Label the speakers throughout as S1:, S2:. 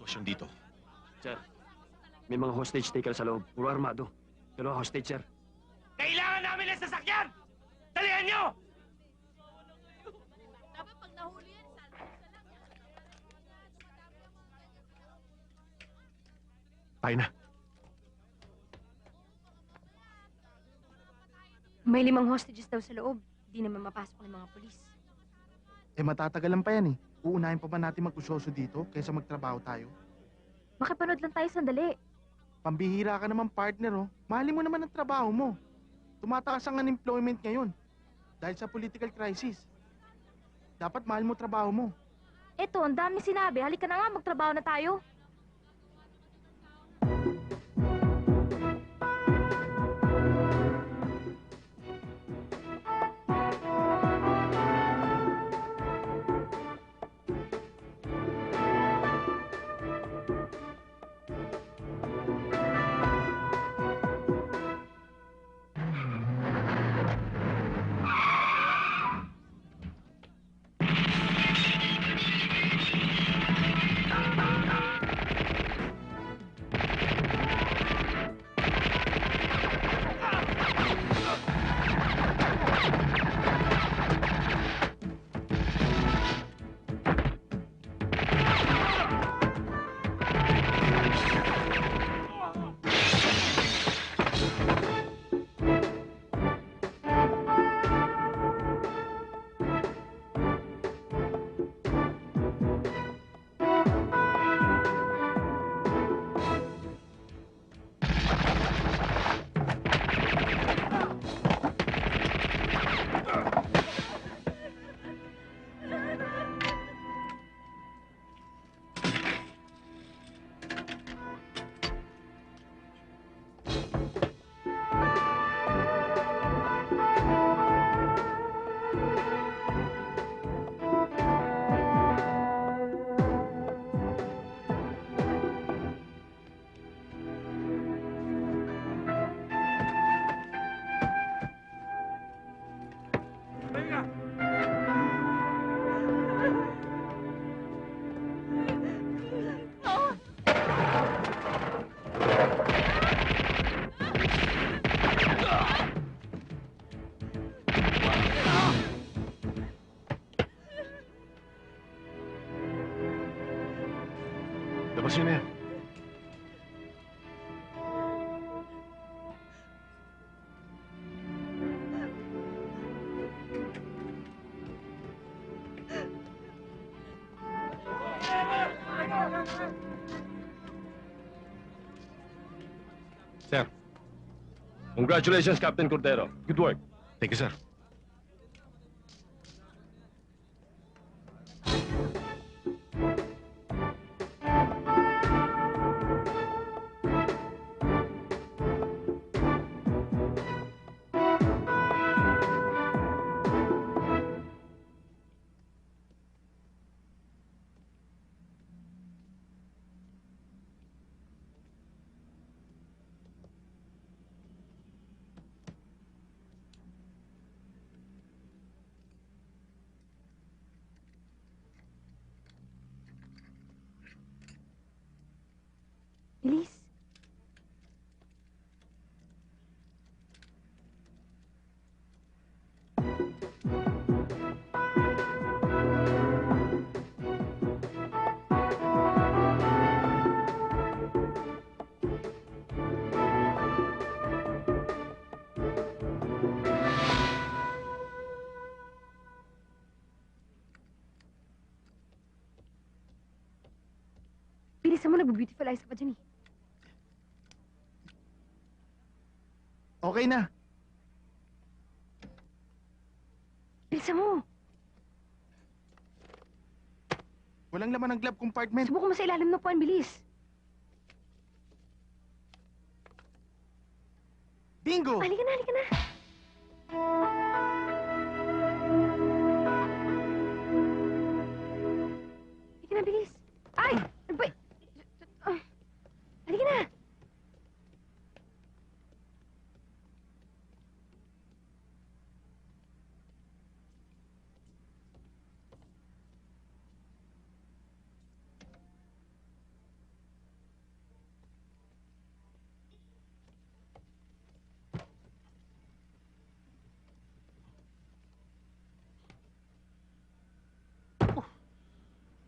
S1: sitwasyon dito?
S2: Sir, may mga hostage taker sa loob. Puro armado. Pero hostage, sir.
S3: Kailangan namin ng sasakyan! Dalihan nyo!
S4: Dapat pag nahuli yan, salvo sa lang.
S1: Tayo na.
S5: May 5 hostages daw sa loob. Di naman mapasok ng mga polis.
S6: Eh matatagalan pa yan eh. Uunahin pa ba natin mag-usyoso dito kaysa magtrabaho tayo?
S5: Makipanood lang tayo sandali.
S6: Pambihira ka naman partner oh. Mahalin mo naman ang trabaho mo. Tumataas ang unemployment ngayon. Dahil sa political crisis. Dapat mahal mo trabaho mo.
S5: Eto, ang dami sinabi. Halika na nga, magtrabaho na tayo.
S1: Labas nyo na yan.
S2: Sir. Congratulations, Captain Cordero. Good work.
S1: Thank you, sir.
S5: Bilis. Bilisan mo, nag-beautiful ka pa dyan eh.
S6: Okay na.
S5: Bilisan mo.
S6: Walang laman ng glove compartment.
S5: Subukan mo sa ilalim ng puwan, bilis.
S6: Bingo!
S5: Halika na, halika na. Halika na, bilis. Ay! Ano ba? Halika na.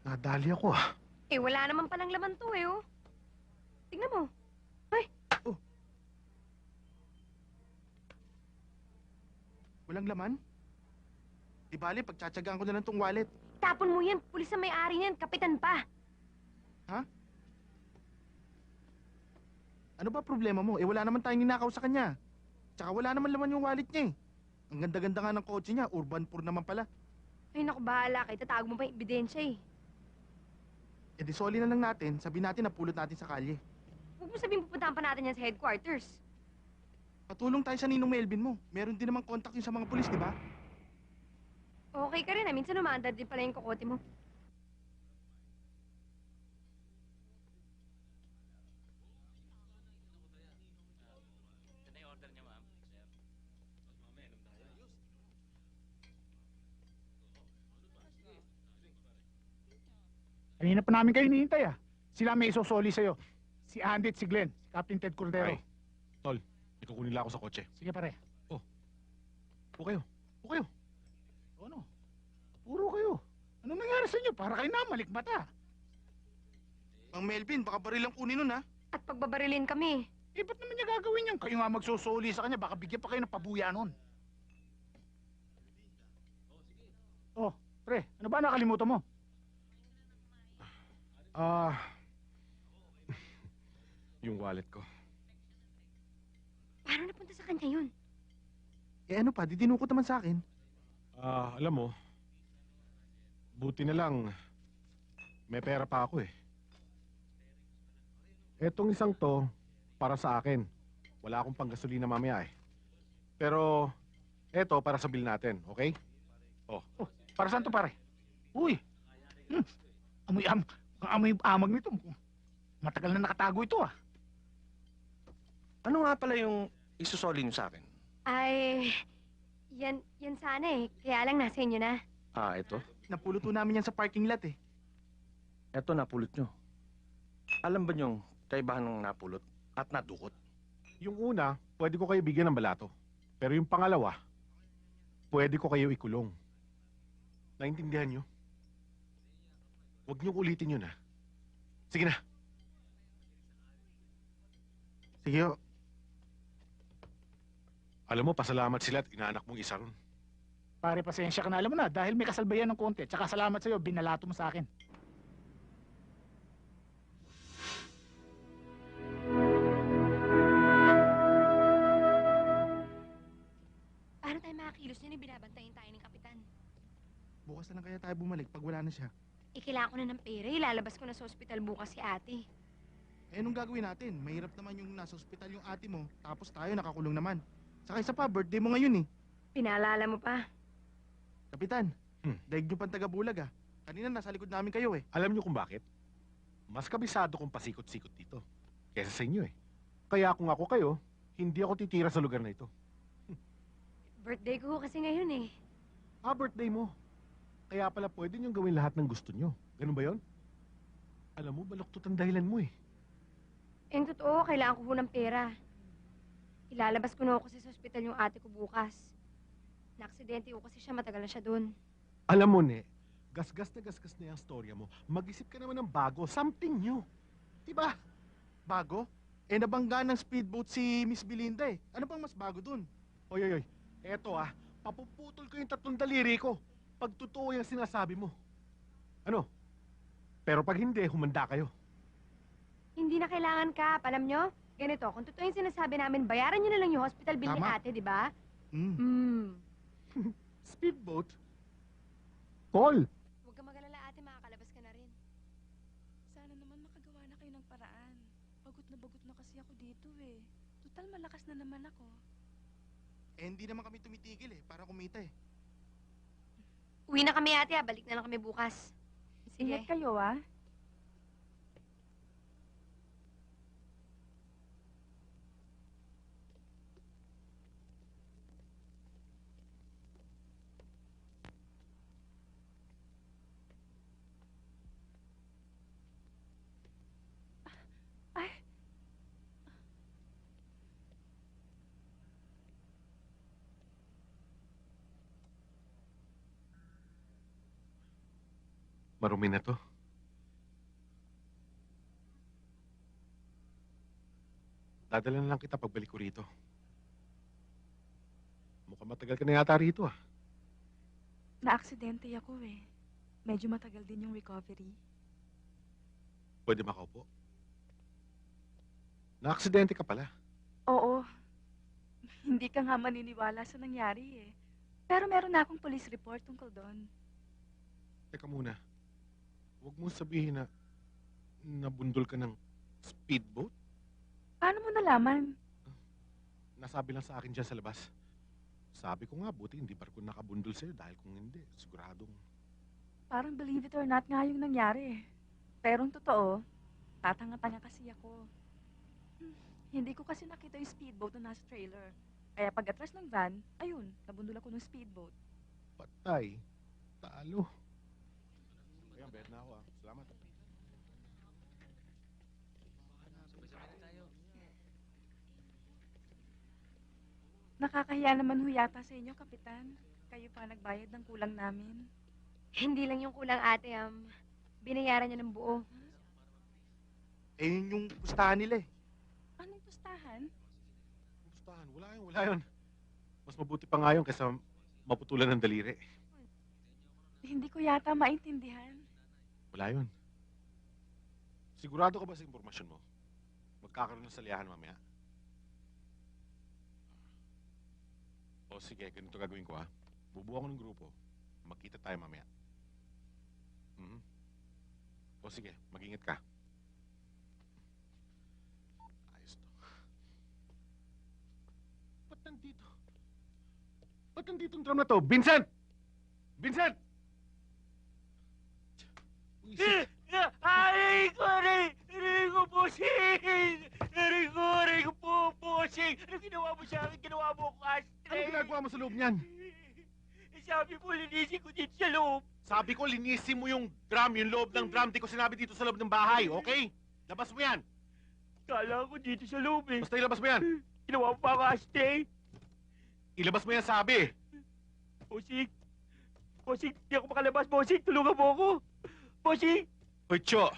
S6: Nadali ako ah.
S5: Eh, wala naman palang laman to eh, oh. Tignan mo.
S6: Walang laman? Di bali, pagtsatsagaan ko na lang tong wallet.
S5: Tapon mo yan. Pulis ang may-ari niyan. Kapitan pa.
S6: Ano ba problema mo? Eh wala naman tayong ninakaw sa kanya. Tsaka wala naman laman yung wallet niya eh. Ang ganda-ganda nga ng kotse niya, urban poor naman pala.
S5: Ay, naku, bahala. Kay tatago mo pa yung ebidensya eh.
S6: Eh di soli na lang natin, sabihin natin na pulot natin sa kalye.
S5: Huwag mo sabihin pupuntahan pa natin yan sa headquarters.
S6: Patulong tayo sa Ninong Melvin mo. Meron din namang contact yun sa mga pulis, di ba?
S5: Okay ka rin ah. Minsan umaandar din pala yung kokote mo.
S1: Kanina pa namin kayo hinihintay ah. Sila may isosoli sa'yo. Si Andy at si Glenn. Si Captain Ted Cordero.
S7: Ay, Tol, ikukunin lang ako sa kotse.
S1: Sige pare.
S7: Upo kayo. Upo kayo.
S1: Ano? Puro kayo. Anong nangyari sa inyo? Para kayo na malikmata.
S6: Mang Melvin, baka baril lang kunin nun ha.
S5: At pagbabarilin kami.
S1: Eh, ba't naman niya gagawin yun? Kayo nga magsusoli sa kanya. Baka bigyan pa kayo ng pabuya nun. Oh, pre. Ano ba nakalimutan mo?
S7: Yung wallet ko.
S5: Paano napunta sa kanya yun?
S6: Eh ano pa, didinukot naman sa akin.
S7: Alam mo, buti na lang, may pera pa ako eh. Etong isang to, para sa akin. Wala akong panggasolina mamaya eh. Pero, eto para sa bill natin, okay?
S1: Oh, para saan to pare? Uy! Amoy amag nito. Matagal na nakatago ito ah.
S3: Ano nga pala yung isusoli niyo sa akin?
S5: Ay, yan sana eh. Kaya lang nasa inyo na.
S3: Ito.
S6: Napulot po namin yan sa parking lot eh.
S3: Ito napulot nyo. Alam ba niyong kaibahan ng napulot at nadukot?
S7: Yung una, pwede ko kayo bigyan ng balato. Pero yung pangalawa, pwede ko kayo ikulong. Naintindihan nyo? Huwag niyong ulitin yun ha. Sige na.
S6: Sige ho.
S7: Alam mo, pasalamat sila at inaanak mong isa ron.
S1: Pare, pasensya ka na. Alam mo na, dahil may kasalbayan ng konti. Tsaka salamat sa'yo, binalato mo sa akin.
S5: Paano tayo makakilos niyan? Binabantayin tayo ng kapitan.
S6: Bukas na lang kaya tayo bumalik pag wala na siya.
S5: Eh, kailangan ko na ng pera. Ilalabas ko na sa ospital bukas si ate.
S6: Eh anong gagawin natin? Mahirap naman yung nasa ospital yung ate mo, tapos tayo nakakulong naman. Saka isa pa, birthday mo ngayon eh.
S5: Pinaalala mo pa.
S6: Kapitan,
S7: Hmm.
S6: daig nyo pang taga-bulag ah. Kanina nasa likod namin kayo eh.
S7: Alam niyo kung bakit? Mas kabisado kong pasikot-sikot dito. Kesa sa inyo eh. Kaya kung ako kayo, hindi ako titira sa lugar na ito.
S5: Birthday ko kasi ngayon eh.
S7: Birthday mo. Kaya pala pwede niyong gawin lahat ng gusto niyo. Ganun ba yon? Alam mo, baluktot ang dahilan mo eh.
S5: Yung totoo, kailangan ko po ng pera. Ilalabas ko na ako kasi sa ospital yung ate ko bukas. Naaksidente ko kasi siya, matagal na siya doon.
S7: Alam mo, Ne, gasgas na yung storya mo. Mag-isip ka naman ng bago, something new.
S6: Diba? Bago? Eh nabangga ng speedboat si Miss Belinda eh. Ano pang mas bago dun?
S7: Oy. Eto papuputol ko yung 3 daliri ko. Pag totoo yung sinasabi mo. Ano? Pero pag hindi, humanda kayo.
S5: Hindi na kailangan ka, alam nyo? Ganito, kung totoo yung sinasabi namin, bayaran nyo na lang yung hospital bill ni
S6: Tama.
S5: ate, di ba?
S6: Hmm.
S7: Speedboat? Call!
S5: Huwag ka mag-alala ate, makakalabas ka na rin.
S4: Sana naman makagawa na kayo ng paraan. Bagot na kasi ako dito eh. Total malakas na naman ako.
S6: Eh hindi naman kami tumitigil eh, para kumita eh.
S5: Uwi na kami ate, balik na lang kami bukas. Sige.
S4: Ingat kayo ah.
S7: Marumi na to. Dadala na lang kita pagbalik ko rito. Mukhang matagal ka na yata rito ah.
S4: Na-aksidente ako eh. Medyo matagal din yung recovery.
S7: Pwede makaupo? Na-aksidente ka pala.
S4: Oo. Hindi ka nga maniniwala sa nangyari eh. Pero meron na akong police report tungkol doon.
S7: Teka muna. Huwag mo sabihin na nabundol ka ng speedboat.
S4: Paano mo nalaman?
S7: Nasabi lang sa akin dyan sa labas. Sabi ko nga, buti hindi barko nakabundol sa'yo dahil kung hindi, siguradong...
S4: Parang believe it or not nga yung nangyari eh. Pero ang totoo, tatanga-tanga kasi ako. Hindi ko kasi nakita yung speedboat na nasa trailer. Kaya pag atras ng van, ayun, nabundol ako ng speedboat.
S7: Patay. Talo. Ayan, bet na ako ah. Salamat.
S4: Nakakahiya naman ho yata sa inyo, Kapitan. Kayo pa nagbayad ng kulang namin.
S5: Hindi lang yung kulang ate, binayaran niya ng buo.
S6: Eh, yun yung pustahan nila eh.
S4: Anong pustahan?
S7: Gustahan. Wala yun. Mas mabuti pa nga yun kaysa maputulan ng daliri.
S4: Hindi ko yata maintindihan.
S7: Wala yun. Sigurado ka ba sa impormasyon mo? Magkakaroon ng saliyahan mamaya? O sige, ganito gagawin ko ha. Bubuo ako ng grupo. Magkita tayo mamaya. O sige, mag-ingat ka. Ayos to. Ba't nandito? Ba't nandito ang drum na to? Vincent! Vincent! Uy,
S8: Aray ko, aray! Aray ko, bossing! Aray ko po, bossing! Ano ginawa mo sa akin? Ginawa mo ako ashtray!
S7: ano ginagawa mo sa loob niyan?
S8: Sabi mo, linisin ko dito sa loob.
S7: Sabi ko, linisin mo yung drum, yung loob ng drum. Di ko sinabi dito sa loob ng bahay, okay? Labas mo yan.
S8: Kala ko dito sa loob eh.
S7: Basta ilabas mo yan.
S8: Ginawa mo pa ako ashtray.
S7: Ilabas mo yan, sabi.
S8: Bossing! Bossing, di ako makalabas, bossing! Tulungan mo ako! Bossing!
S7: Hoy, Cho,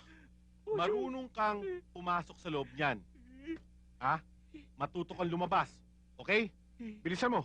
S8: Bossing!
S7: marunong kang pumasok sa loob niyan. Ha? Matuto kang lumabas. Okay? Bilisan mo.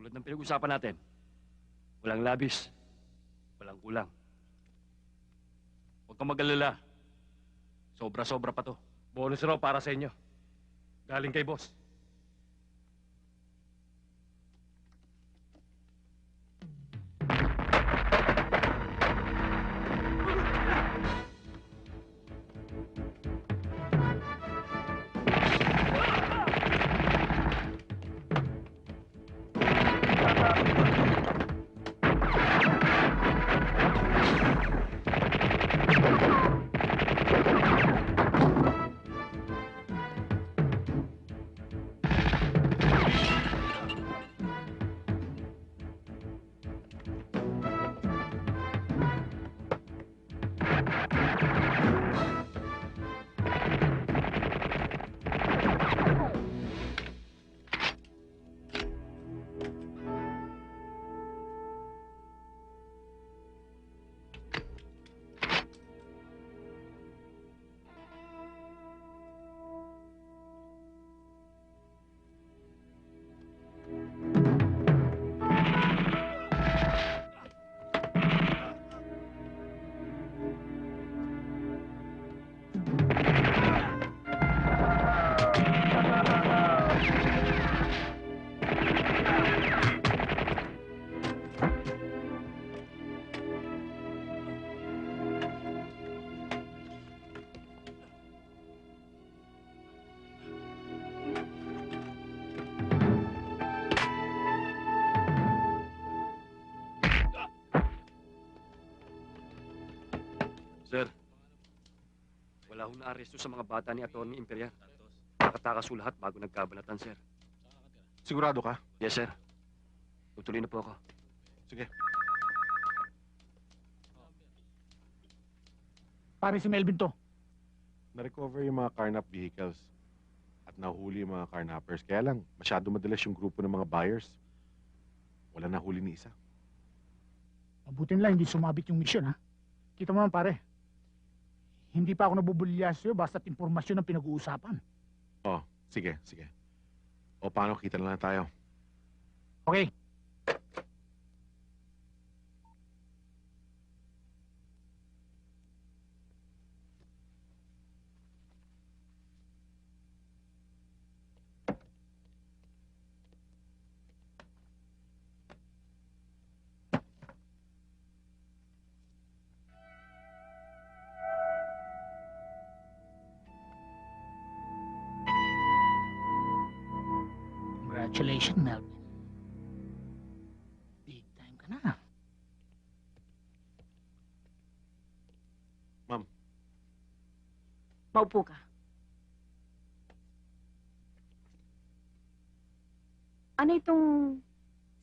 S2: Tulad ng pinag-usapan natin, walang labis, walang kulang. Huwag kang mag-alala. Sobra-sobra pa to. Bonus raw para sa inyo. Galing kay boss. Sir, wala hong na-aresto sa mga bata ni Atty. Imperial. nakatakas ho lahat bago nagkabalatan, sir.
S7: Sigurado ka?
S2: Yes, sir. Tutuloy na po ako.
S7: Sige.
S1: Pare si Melvin to.
S7: Na-recover yung mga carnap vehicles at nahuli yung mga carnappers. Kaya lang, masyado madalas yung grupo ng mga buyers. Wala nahuli ni isa.
S1: Mabuti lang hindi sumabit yung misyon, ha? Kita mo naman, pare. Hindi pa ako nabubulya sa'yo basta't impormasyon ang pinag-uusapan.
S7: Oh, sige, sige. O paano, kita na lang tayo.
S1: Okay. Congratulations, Melvin. Big time ka na.
S9: Maupo ka. Ano itong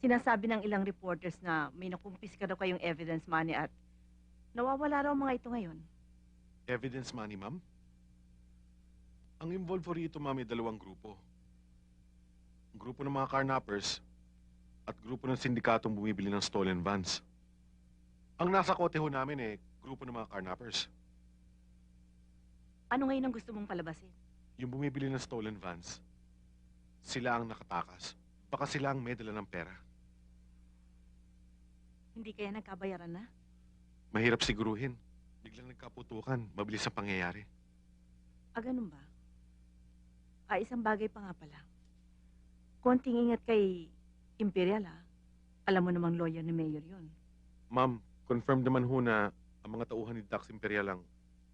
S9: sinasabi ng ilang reporters na may nakumpiska daw kayong evidence money at nawawala raw mga ito ngayon?
S7: Evidence money, ma'am? Ang involved po rito, ma'am, ay dalawang grupo. Grupo ng mga carnappers at grupo ng sindikatong bumibili ng stolen vans. Ang nasa kote ho namin grupo ng mga carnappers.
S9: Ano ngayon ang gusto mong palabasin?
S7: Yung bumibili ng stolen vans, sila ang nakatakas. Baka sila ang may dala ng pera.
S9: Hindi kaya nagkabayaran na?
S7: Mahirap siguruhin. Biglang nagkaputukan, mabilis ang pangyayari.
S9: Ganun ba? Isang bagay pa nga pala. Konting ingat kay Imperial, Alam mo namang lawyer ni Mayor yun.
S7: Ma'am, confirm naman ho na ang mga tauhan ni Dax Imperial ang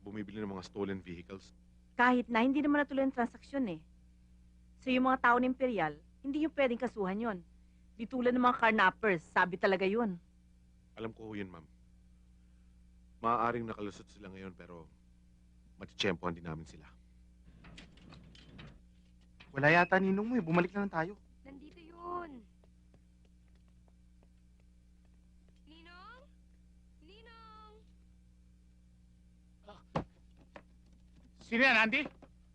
S7: bumibili ng mga stolen vehicles.
S9: Kahit na hindi naman natuloy ang transaksyon So yung mga tao ng Imperial, hindi yung pwedeng kasuhan yon. Di tulad ng mga carnappers, sabi talaga yun.
S7: Alam ko ho yun, ma'am. Maaaring nakalusot sila ngayon pero matitsyempohan din namin sila.
S6: Wala yata ninong mo bumalik na lang tayo.
S5: Nandito yun. Ninong? Ninong?
S1: Sino yan, Andy?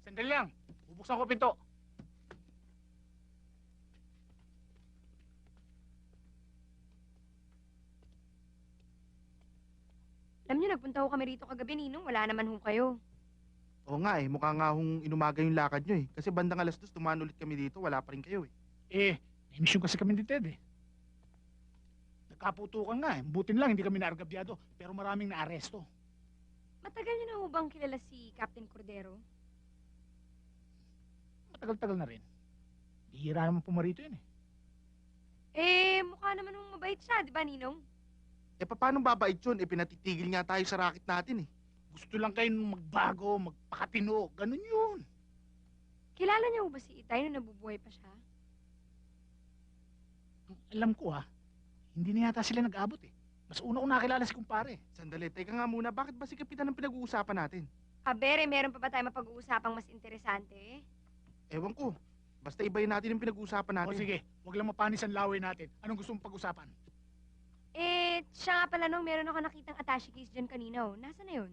S1: Sandali lang. Bubuksan ko pinto.
S5: Alam niyo, nagpunta ho kami rito kagabi, Ninong. Wala naman ho kayo.
S6: Oo nga mukha nga hong inumaga yung lakad nyo Kasi bandang 2:00 tumaan ulit kami dito, wala pa rin kayo
S1: Naimisyon kasi kami ni Ted Nagkaputukan nga Buti lang hindi kami naargabyado, pero maraming naaresto.
S5: Matagal niyo na ho bang kilala si Captain Cordero?
S1: Matagal-tagal na rin. Bihira naman pumarito yun
S5: Mukha naman hong mabait siya, di ba, Ninong?
S6: Paano babait yun? Pinatitigil nga tayo sa racket natin
S1: Gusto lang kayo magbago, magpakatino. Ganun yun.
S5: Kilala niyo ho ba si Itay nung nabubuhay pa siya?
S1: Alam ko hindi na yata sila nag-abot Mas una ko nakilala si kumpare.
S6: Sandali, teka nga muna, bakit ba si Kapitan ang pinag-uusapan natin?
S5: Abere, meron pa ba tayo mapag-uusapang mas interesante?
S6: Ewan ko, basta ibayin natin yung pinag-uusapan
S1: O
S6: natin.
S1: sige, wag lang mapanis ang laway natin. Anong gusto mong pag-usapan?
S5: Siya nga pala nung meron ako nakitang attache case dyan kanina. Nasaan na yun?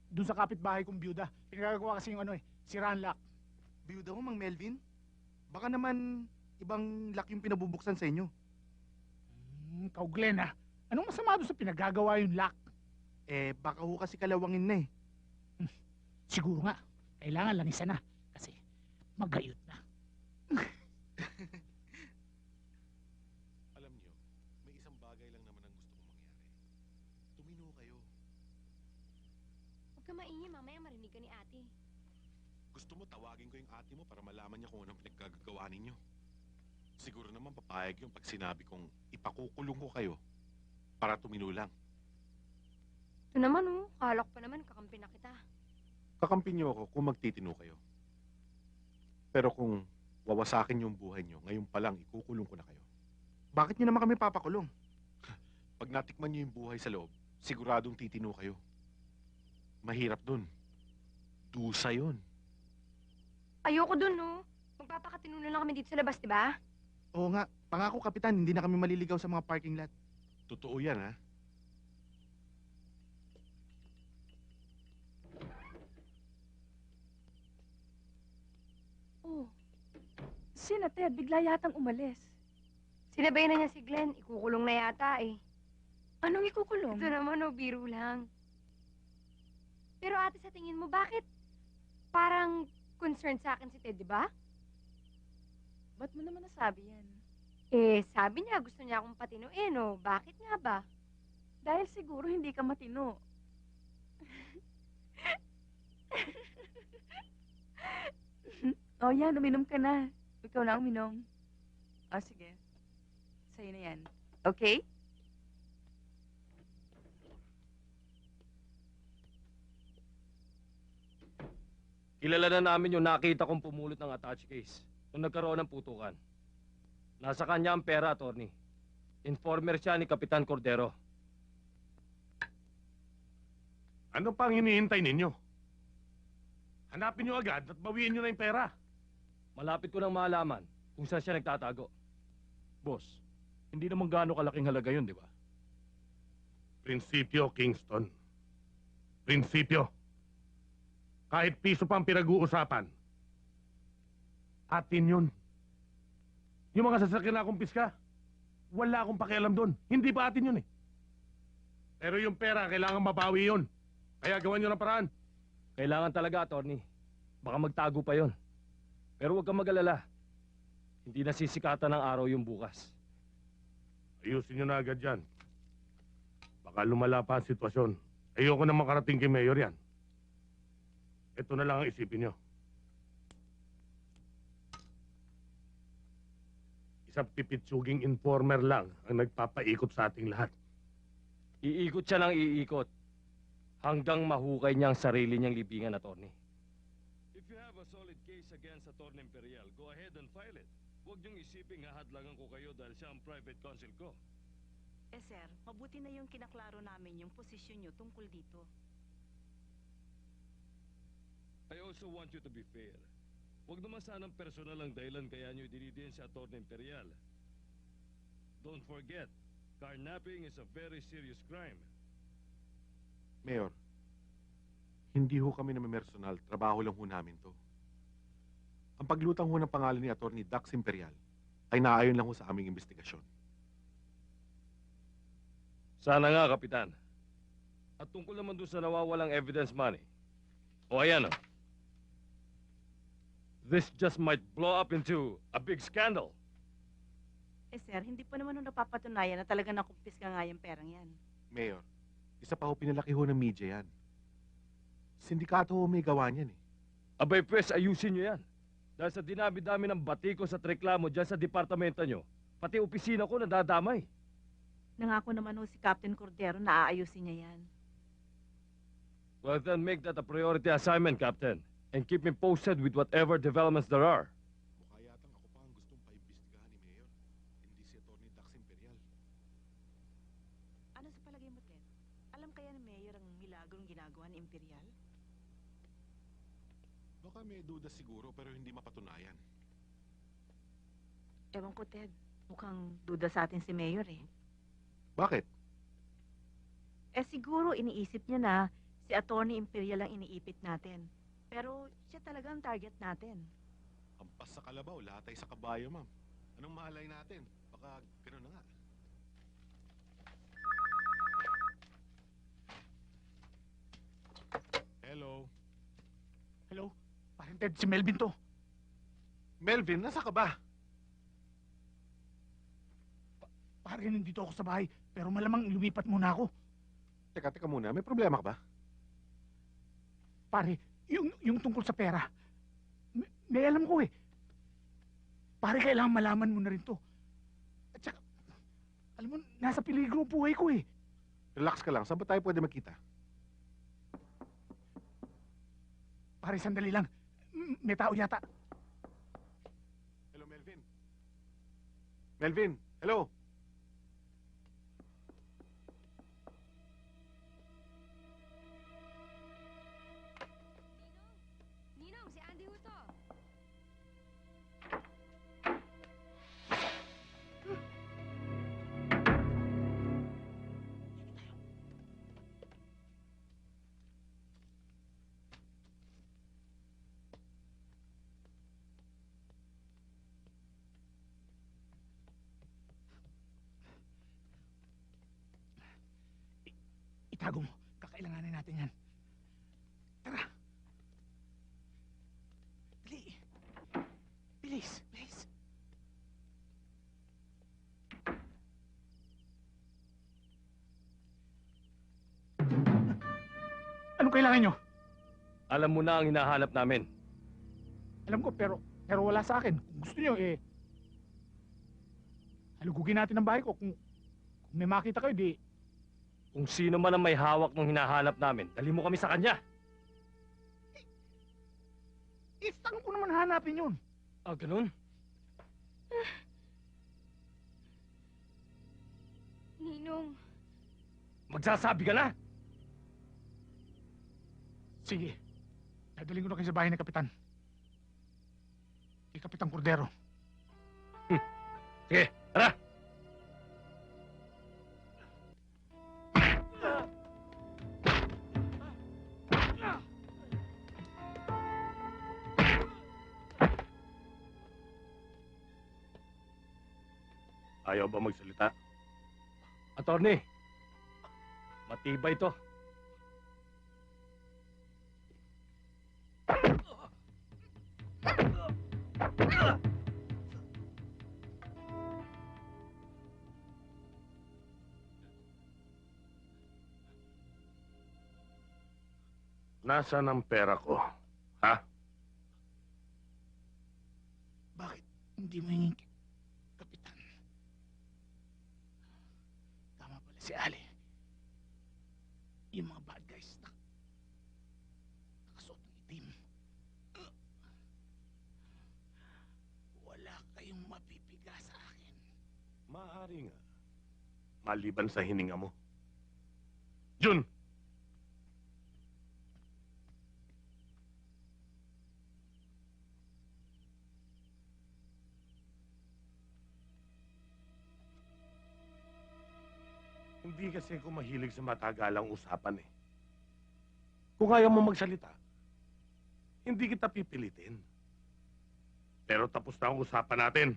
S1: Doon sa kapitbahay kong byuda. Pinagagawa kasi yung si Ranlock.
S6: Biyuda mo, Mang Melvin? Baka naman ibang lock yung pinabubuksan sa inyo.
S1: Kau Glenn Anong masama doon sa pinagagawa yung lock?
S6: Baka ho kasi kalawangin na
S1: Siguro nga. Kailangan lang isa na. Kasi magayot na.
S7: Alam niyo, may isang bagay lang naman ang gusto kong mangyari. Tumino kayo.
S5: Huwag ka maingay, mamaya marinig ka ni ate.
S7: Gusto mo tawagin ko yung ate mo para malaman niya kung anong pinaggagawa ninyo. Siguro naman papayag yung pag sinabi kong ipakukulong ko kayo para tumino lang.
S5: Ito naman kalak pa naman, kakampi na kita.
S7: Kakampi niyo ako kung magtitino kayo. Pero kung wawasakin yung buhay niyo, ngayon pa lang ikukulong ko na kayo.
S6: Bakit nyo naman kami papakulong?
S7: Pag natikman niyo yung buhay sa loob, siguradong titino kayo. Mahirap dun. Dusa yun.
S5: Ayoko dun, no? Magpapakatino na lang kami dito sa labas, di ba?
S6: Oo nga, pangako kapitan, hindi na kami maliligaw sa mga parking lot.
S7: Totoo yan, ha?
S4: Oh, sina Ted, bigla yatang umalis.
S5: Sinabay na niya si Glenn. Ikukulong na yata eh.
S4: Anong ikukulong?
S5: Ito naman, oh, biro lang. Pero ate, sa tingin mo, bakit parang concerned sa akin si Ted, di ba?
S4: Ba't mo naman nasabi yan?
S5: Eh, sabi niya, gusto niya akong patinuin, oh. Bakit nga ba?
S4: Dahil siguro hindi ka matino. Oh, yan, uminom ka na. Ikaw na uminom. Oh, sige. Sa'yo na yan. Okay?
S2: Kilala na namin yung nakita kong pumulot ng attached case nung nagkaroon ng putukan. Nasa kanya ang pera, attorney. Informer siya ni Kapitan Cordero.
S7: Ano pang hinihintay ninyo? Hanapin nyo agad at bawiin nyo na yung pera.
S2: Malapit ko nang malaman kung saan siya nagtatago.
S10: Boss, hindi naman gaano kalaking halaga yun, di ba?
S7: Prinsipyo, Kingston. Prinsipyo. Kahit piso pa ang pinag-uusapan. Atin yun. Yung mga sasakyan na kumpiska, wala akong pakialam doon. Hindi pa atin yun eh. Pero yung pera, kailangan mabawi yun. Kaya gawan nyo ng paraan.
S2: Kailangan talaga, attorney. Baka magtago pa yon. Pero huwag kang mag-alala. Hindi nasisikatan ng araw yung bukas.
S7: Ayusin nyo na agad yan. Baka lumala pa ang sitwasyon. Ayoko na makarating kay Mayor yan. Ito na lang ang isipin nyo. Isang pipitsuging informer lang ang nagpapaikot sa ating lahat.
S2: Iikot siya ng iikot hanggang mahukay niya ang sarili niyang libingan, attorney. If you have a solid case against Attorney Imperial, go ahead and file it. Huwag niyong isiping hahadlangan ko kayo dahil siya ang private counsel ko.
S9: Eh sir, mabuti na yung kinaklaro namin yung posisyon nyo tungkol dito.
S2: I also want you to be fair. Huwag naman sanang personal ang dahilan kaya niyo dinidiin si Attorney Imperial. Don't forget, carnapping is a very serious crime.
S7: Mayor, hindi ho kami namimersonal. Trabaho lang ho namin to. Ang paglutang ho ng pangalan ni Attorney Dax Imperial ay naayon lang ho sa aming investigasyon.
S2: Sana nga, Kapitan. At tungkol naman doon sa nawawalang evidence money. O ayan o. This just might blow up into a big scandal.
S9: Eh sir, hindi pa naman nung napapatunayan na talaga nakumpiska nga yung perang yan.
S7: Mayor, isa pa ho pinalaki ho ng media yan. Sindikato ho may gawa niyan eh.
S2: Abay, pwes, ayusin nyo yan. Dahil sa dinami-dami ng batikos at reklamo dyan sa departamento nyo, pati opisina ko nadadamay.
S9: Nangako naman ho si Captain Cordero na aayusin niya yan.
S2: Well, then make that a priority assignment, Captain. And keep me posted with whatever developments there are.
S7: Mukha yatang ako pa ang gustong paimbestigahan ni Mayor. Hindi si Attorney Dax Imperial.
S9: Ano sa palagay mo, Ted? Alam kaya ni Mayor ang milagrong ginagawa ni Imperial?
S7: Baka may duda siguro pero hindi mapatunayan.
S9: Ewan ko, Ted. Mukhang duda sa atin si Mayor eh.
S7: Bakit?
S9: Eh siguro iniisip niya na si Attorney Imperial ang iniipit natin. Pero siya talaga ang target natin.
S7: Hampas sa kalabaw, latay sa kabayo, ma'am. Anong mahalay natin? Baka gano'n na nga. Hello?
S1: Hello? Parang Ted, si Melvin to.
S7: Melvin, nasa ka ba?
S1: Parang nandito ako sa bahay, pero malamang lumipat muna ako.
S7: Teka muna, may problema ka ba?
S1: Pare, yung tungkol sa pera, may alam ko eh. Pare, kailangan malaman mo na rin to. At saka, alam mo, nasa peligro ang buhay ko eh.
S7: Relax ka lang, saan ba tayo pwede makita?
S1: Pare, sandali lang. May tao yata.
S7: Hello, Melvin? Melvin, hello?
S5: Ninong, si Andy ho to.
S1: Itago mo. Kakailanganin natin yan. Tara. Dali. Bilis, bilis. Anong kailangan nyo?
S2: Alam mo na ang hinahanap namin.
S1: Alam ko, pero wala sa akin. Kung gusto nyo, halugugin natin ang bahay ko. Kung may makita kayo, di...
S2: Kung sino man ang may hawak ng hinahanap namin, dali mo kami sa kanya.
S1: Saan ko naman hanapin yun?
S2: Ah, ganun?
S5: Ninong,
S2: Magsasabi ka na?
S1: Sige. Dadaling ko na kayo sa bahay ni Kapitan. Kay Kapitan Cordero.
S2: Sige, tara!
S7: Ayaw ba magsalita?
S2: Attorney, matibay to.
S7: Nasaan ang pera ko? Ha?
S1: Bakit hindi mo hingin kay Kapitan? Tama pala si Ali. Yung mga bad guys nakasuot ng itim. Wala kayong mapipiga sa akin.
S7: Maaari nga. Maliban sa hininga mo. Jun! Hindi kasi ako mahilig sa matagalang usapan eh. Kung ayaw mo magsalita, hindi kita pipilitin. Pero tapos na ang usapan natin.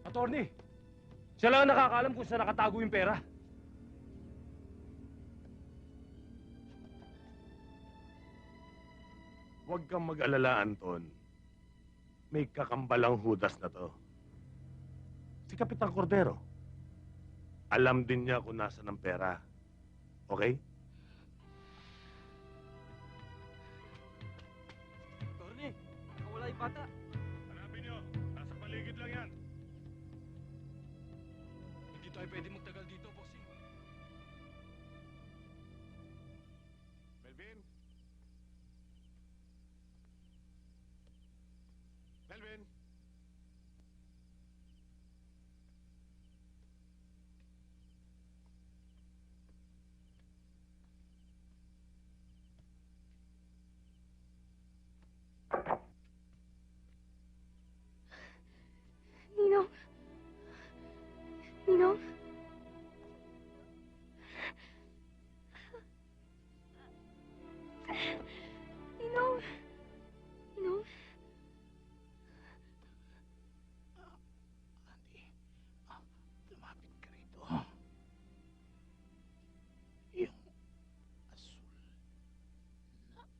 S2: Attorney, siya lang ang nakakaalam kung saan nakatago yung pera.
S7: Huwag kang mag-alala, Anton. May kakambalang hudas na to. Si Kapitan Cordero. Alam din niya kung nasa ng pera. Okay?
S2: Attorney, nakawala yung bata.
S7: Hanapin niyo. Nasa paligid lang yan.
S2: Hindi tayo pwede magtagal dito, bossing.
S7: Melvin? Melvin?
S5: Ninong. Ninong. Ninong. Ninong.
S1: Andy, lumapit ka rito. Yung asul na anghel.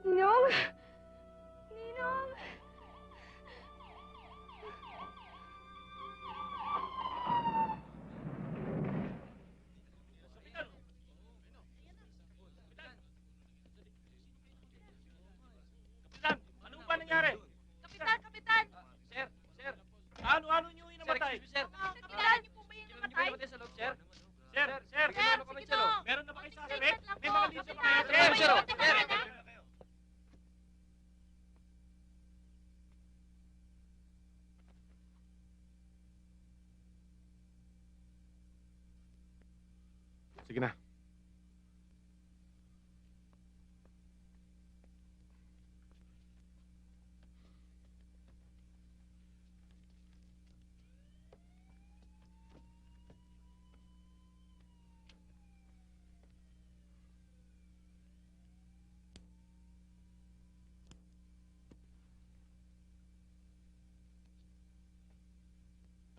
S5: Ninong. Ninong.
S8: Kapitan, ano ba nangyari?
S4: Kapitan!
S8: Sir, sir, ano niyo yung namatay?
S4: Sir, kilala niyo po ba yung namatay?
S8: Sir, sir,
S4: Sir, sige to.
S8: meron na ba kayo sa
S4: Saglit
S8: akin?
S4: lang
S8: May
S4: po,
S8: mga liso pa
S4: Kapitan.
S8: kayo?
S4: Sir, sir.
S7: Sige na.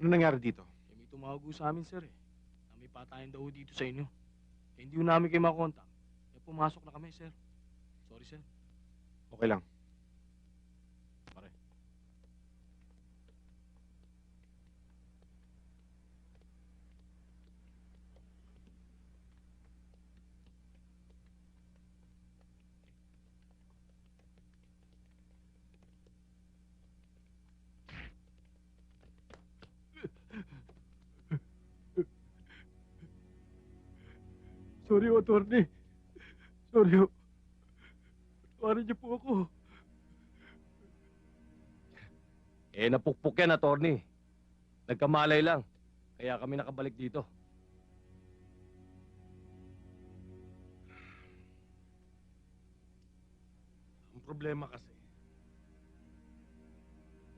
S7: Ano nangyari dito?
S10: Eh, may tumawag ho sa amin, sir eh. Na may patayan daw ho dito sa inyo. Eh, hindi ho namin kayo makontak. Eh, pumasok na kami, sir. Sorry, sir.
S7: Okay lang.
S10: Pare. Sorry, attorney. Sorry, ho. Patawarin niyo po ako.
S2: Eh, napukpok yan, attorney. Nagkamalay lang. Kaya kami nakabalik dito.
S11: Ang problema kasi,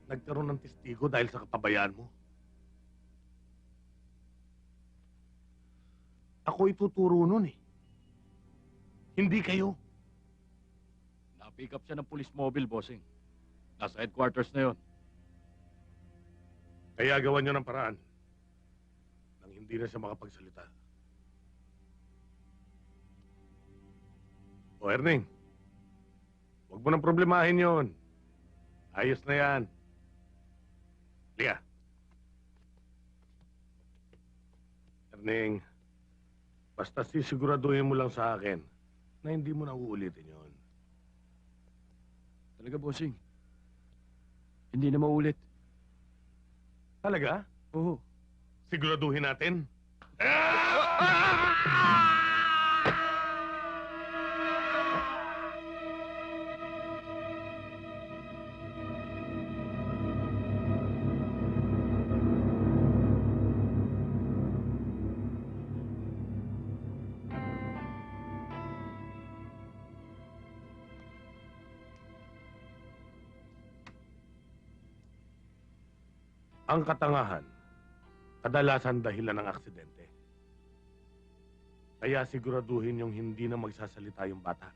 S11: nagkaroon ng testigo dahil sa kapabayaan mo. Ako ituturo nun eh. Hindi kayo.
S10: Na-pick up siya ng police mobile, bossing. Nasa headquarters na yon.
S11: Kaya gawan nyo ng paraan nang hindi na siya makapagsalita. O Erning, huwag mo nang problemahin yon. Ayos na yan. Lia. Erning, basta sisiguraduhin mo lang sa akin na hindi mo na uulitin yon.
S10: Talaga, bossing. Hindi na maulit.
S11: Talaga?
S10: Oo.
S11: Siguraduhin natin? Ang katangahan, kadalasan dahilan ng aksidente. Kaya siguraduhin yung hindi na magsasalita yung bata.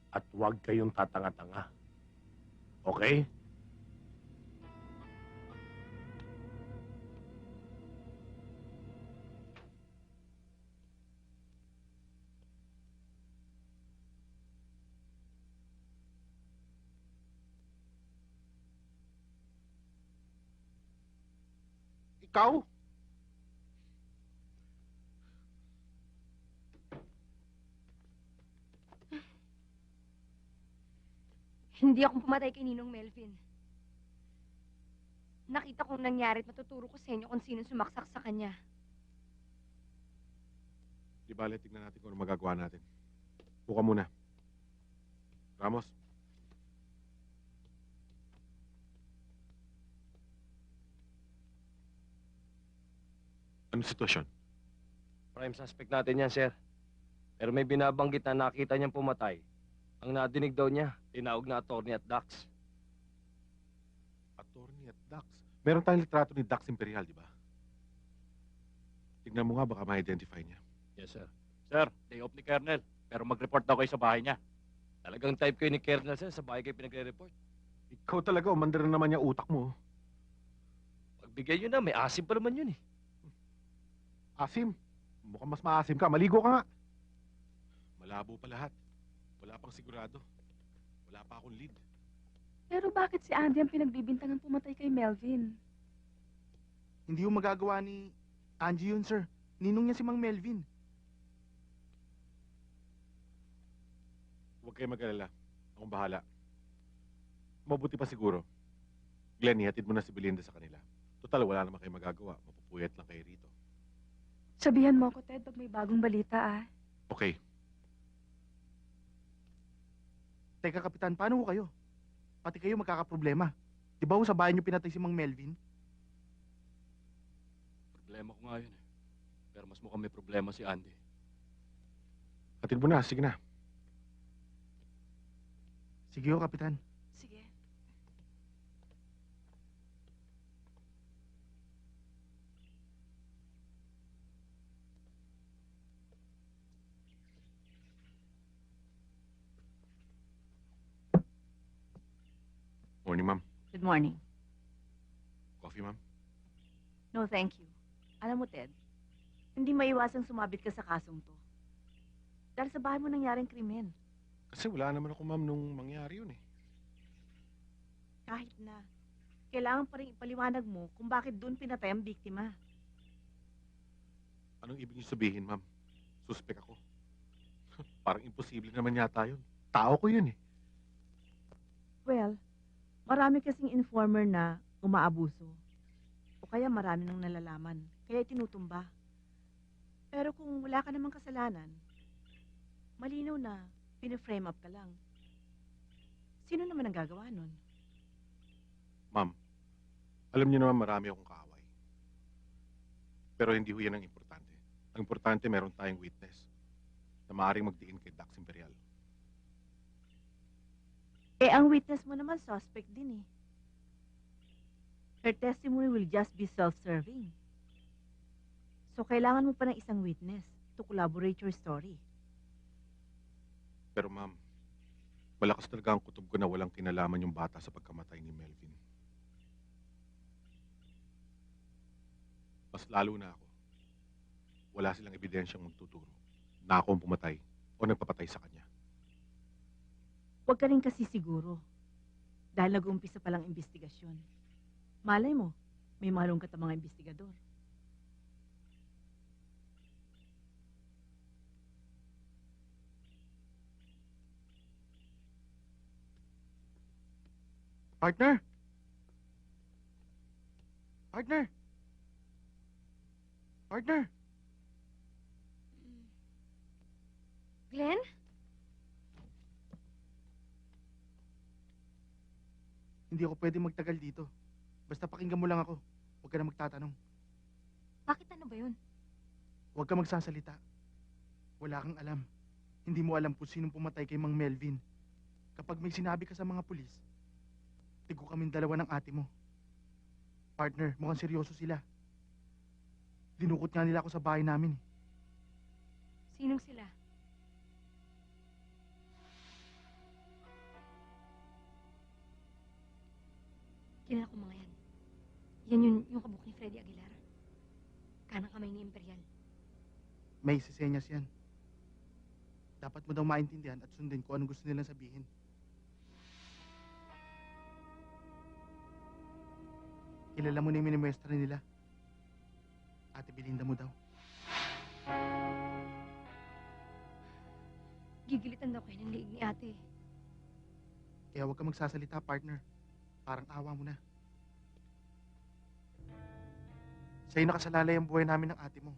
S11: At huwag kayong tatanga-tanga. Okay?
S6: Ikaw?
S5: Hindi ako pumatay kay Ninong Melvin. Nakita kong nangyari at matuturo ko sa inyo kung sino sumaksak sa kanya.
S7: Di bale, tignan natin kung ano magagawa natin. Buka muna. Ramos? Anong sitwasyon?
S2: Prime suspect natin yan, sir. Pero may binabanggit na nakita niyang pumatay. Ang nadinig daw niya, tinawag na attorney at Dax.
S7: Attorney at Dax. Meron tayong litrato ni Dax Imperial, di ba? Tignan mo nga, baka ma-identify niya.
S10: Yes, sir. Sir, day off ni Colonel. Pero mag-report daw kayo sa bahay niya.
S2: Talagang type kayo ni Colonel, sir, sa bahay kayo pinagre-report.
S7: Ikaw talaga, umandar na naman yung utak mo.
S2: Pagbigay nyo na, may asim pa naman yun eh.
S7: Asim. Mukhang mas maasim ka. Maligo ka nga. Malabo pa lahat. Wala pang sigurado. Wala pa akong lead.
S4: Pero bakit si Andy ang pinagbibintangan pumatay kay Melvin?
S6: Hindi yung magagawa ni Angie yun, sir. Ninong niya si Mang Melvin.
S7: Huwag kayo mag-alala. Akong bahala. Mabuti pa siguro. Glenn, ihatid mo na si Belinda sa kanila. Total, wala naman kayo magagawa. Mapupuyat lang kayo rito.
S4: Sabihan mo ako, Ted, pag may bagong balita, ah.
S7: Okay.
S6: Teka, Kapitan, paano ho kayo? Pati kayo magkakaproblema. Di ba ho sa bahay niyo pinatay si Mang Melvin?
S10: Problema ko nga yun eh. Pero mas mukhang may problema si Andy.
S7: Hatid mo na. Sige na.
S6: Sige ho, Kapitan.
S4: Sige.
S7: Morning, ma'am.
S9: Good morning.
S7: Coffee, ma'am?
S9: No, thank you. Alam mo, Ted, hindi maiwasang sumabit ka sa kasong to. Dahil sa bahay mo nangyaring krimen.
S7: Kasi wala naman ako, ma'am, nung mangyari yun eh.
S9: Kahit na, kailangan pa rin ipaliwanag mo kung bakit doon pinatay ang biktima.
S7: Anong ibig niyo sabihin, ma'am? Suspek ako. Parang imposible naman yata yun. Tao ko yun eh.
S9: Well, marami kasing informer na umaabuso. O kaya marami nang nalalaman, kaya tinutumba. Pero kung wala ka namang kasalanan, malinaw na pina-frame up ka lang. Sino naman ang gagawa nun?
S7: Ma'am, alam niyo naman marami akong kaaway. Pero hindi ho yan ang importante. Ang importante meron tayong witness na maaaring magdiin kay Dax Imperial.
S9: Eh, ang witness mo naman suspect din eh. Her testimony will just be self-serving. So, kailangan mo pa ng isang witness to collaborate your story.
S7: Pero ma'am, malakas talaga ang kutob ko na walang kinalaman yung bata sa pagkamatay ni Melvin. Mas lalo na ako. Wala silang ebidensyang magtuturo na ako ang pumatay o nagpapatay sa kanya.
S9: Huwag ka rin kasi siguro. Dahil nag-uumpisa pa lang investigasyon. Malay mo, may malungkat ang mga investigador.
S6: Partner! Partner! Partner!
S5: Glenn?
S6: Hindi ako pwede magtagal dito. Basta pakinggan mo lang ako. Huwag ka na magtatanong.
S5: Bakit ano ba yun?
S6: Huwag ka magsasalita. Wala kang alam. Hindi mo alam kung sinong pumatay kay Mang Melvin. Kapag may sinabi ka sa mga pulis, tigo kaming dalawa ng ate mo. Partner, mukhang seryoso sila. Dinukot nga nila ako sa bahay namin.
S5: Sinong sila? Kilala ko mga yan. Yan yung kabuk ni Freddy Aguilar. Kanang kamay ni Imperial.
S6: May sisenyas yan. Dapat mo daw maintindihan at sundin kung anong gusto nilang sabihin. Kilala mo na yung minimuestra nila. Ate Belinda mo daw.
S5: Gigilitan daw kayo ng liig ni ate.
S6: Kaya huwag ka magsasalita, partner. Parang awa mo na. Sa'yo nakasalalay ang buhay namin ng ate mo.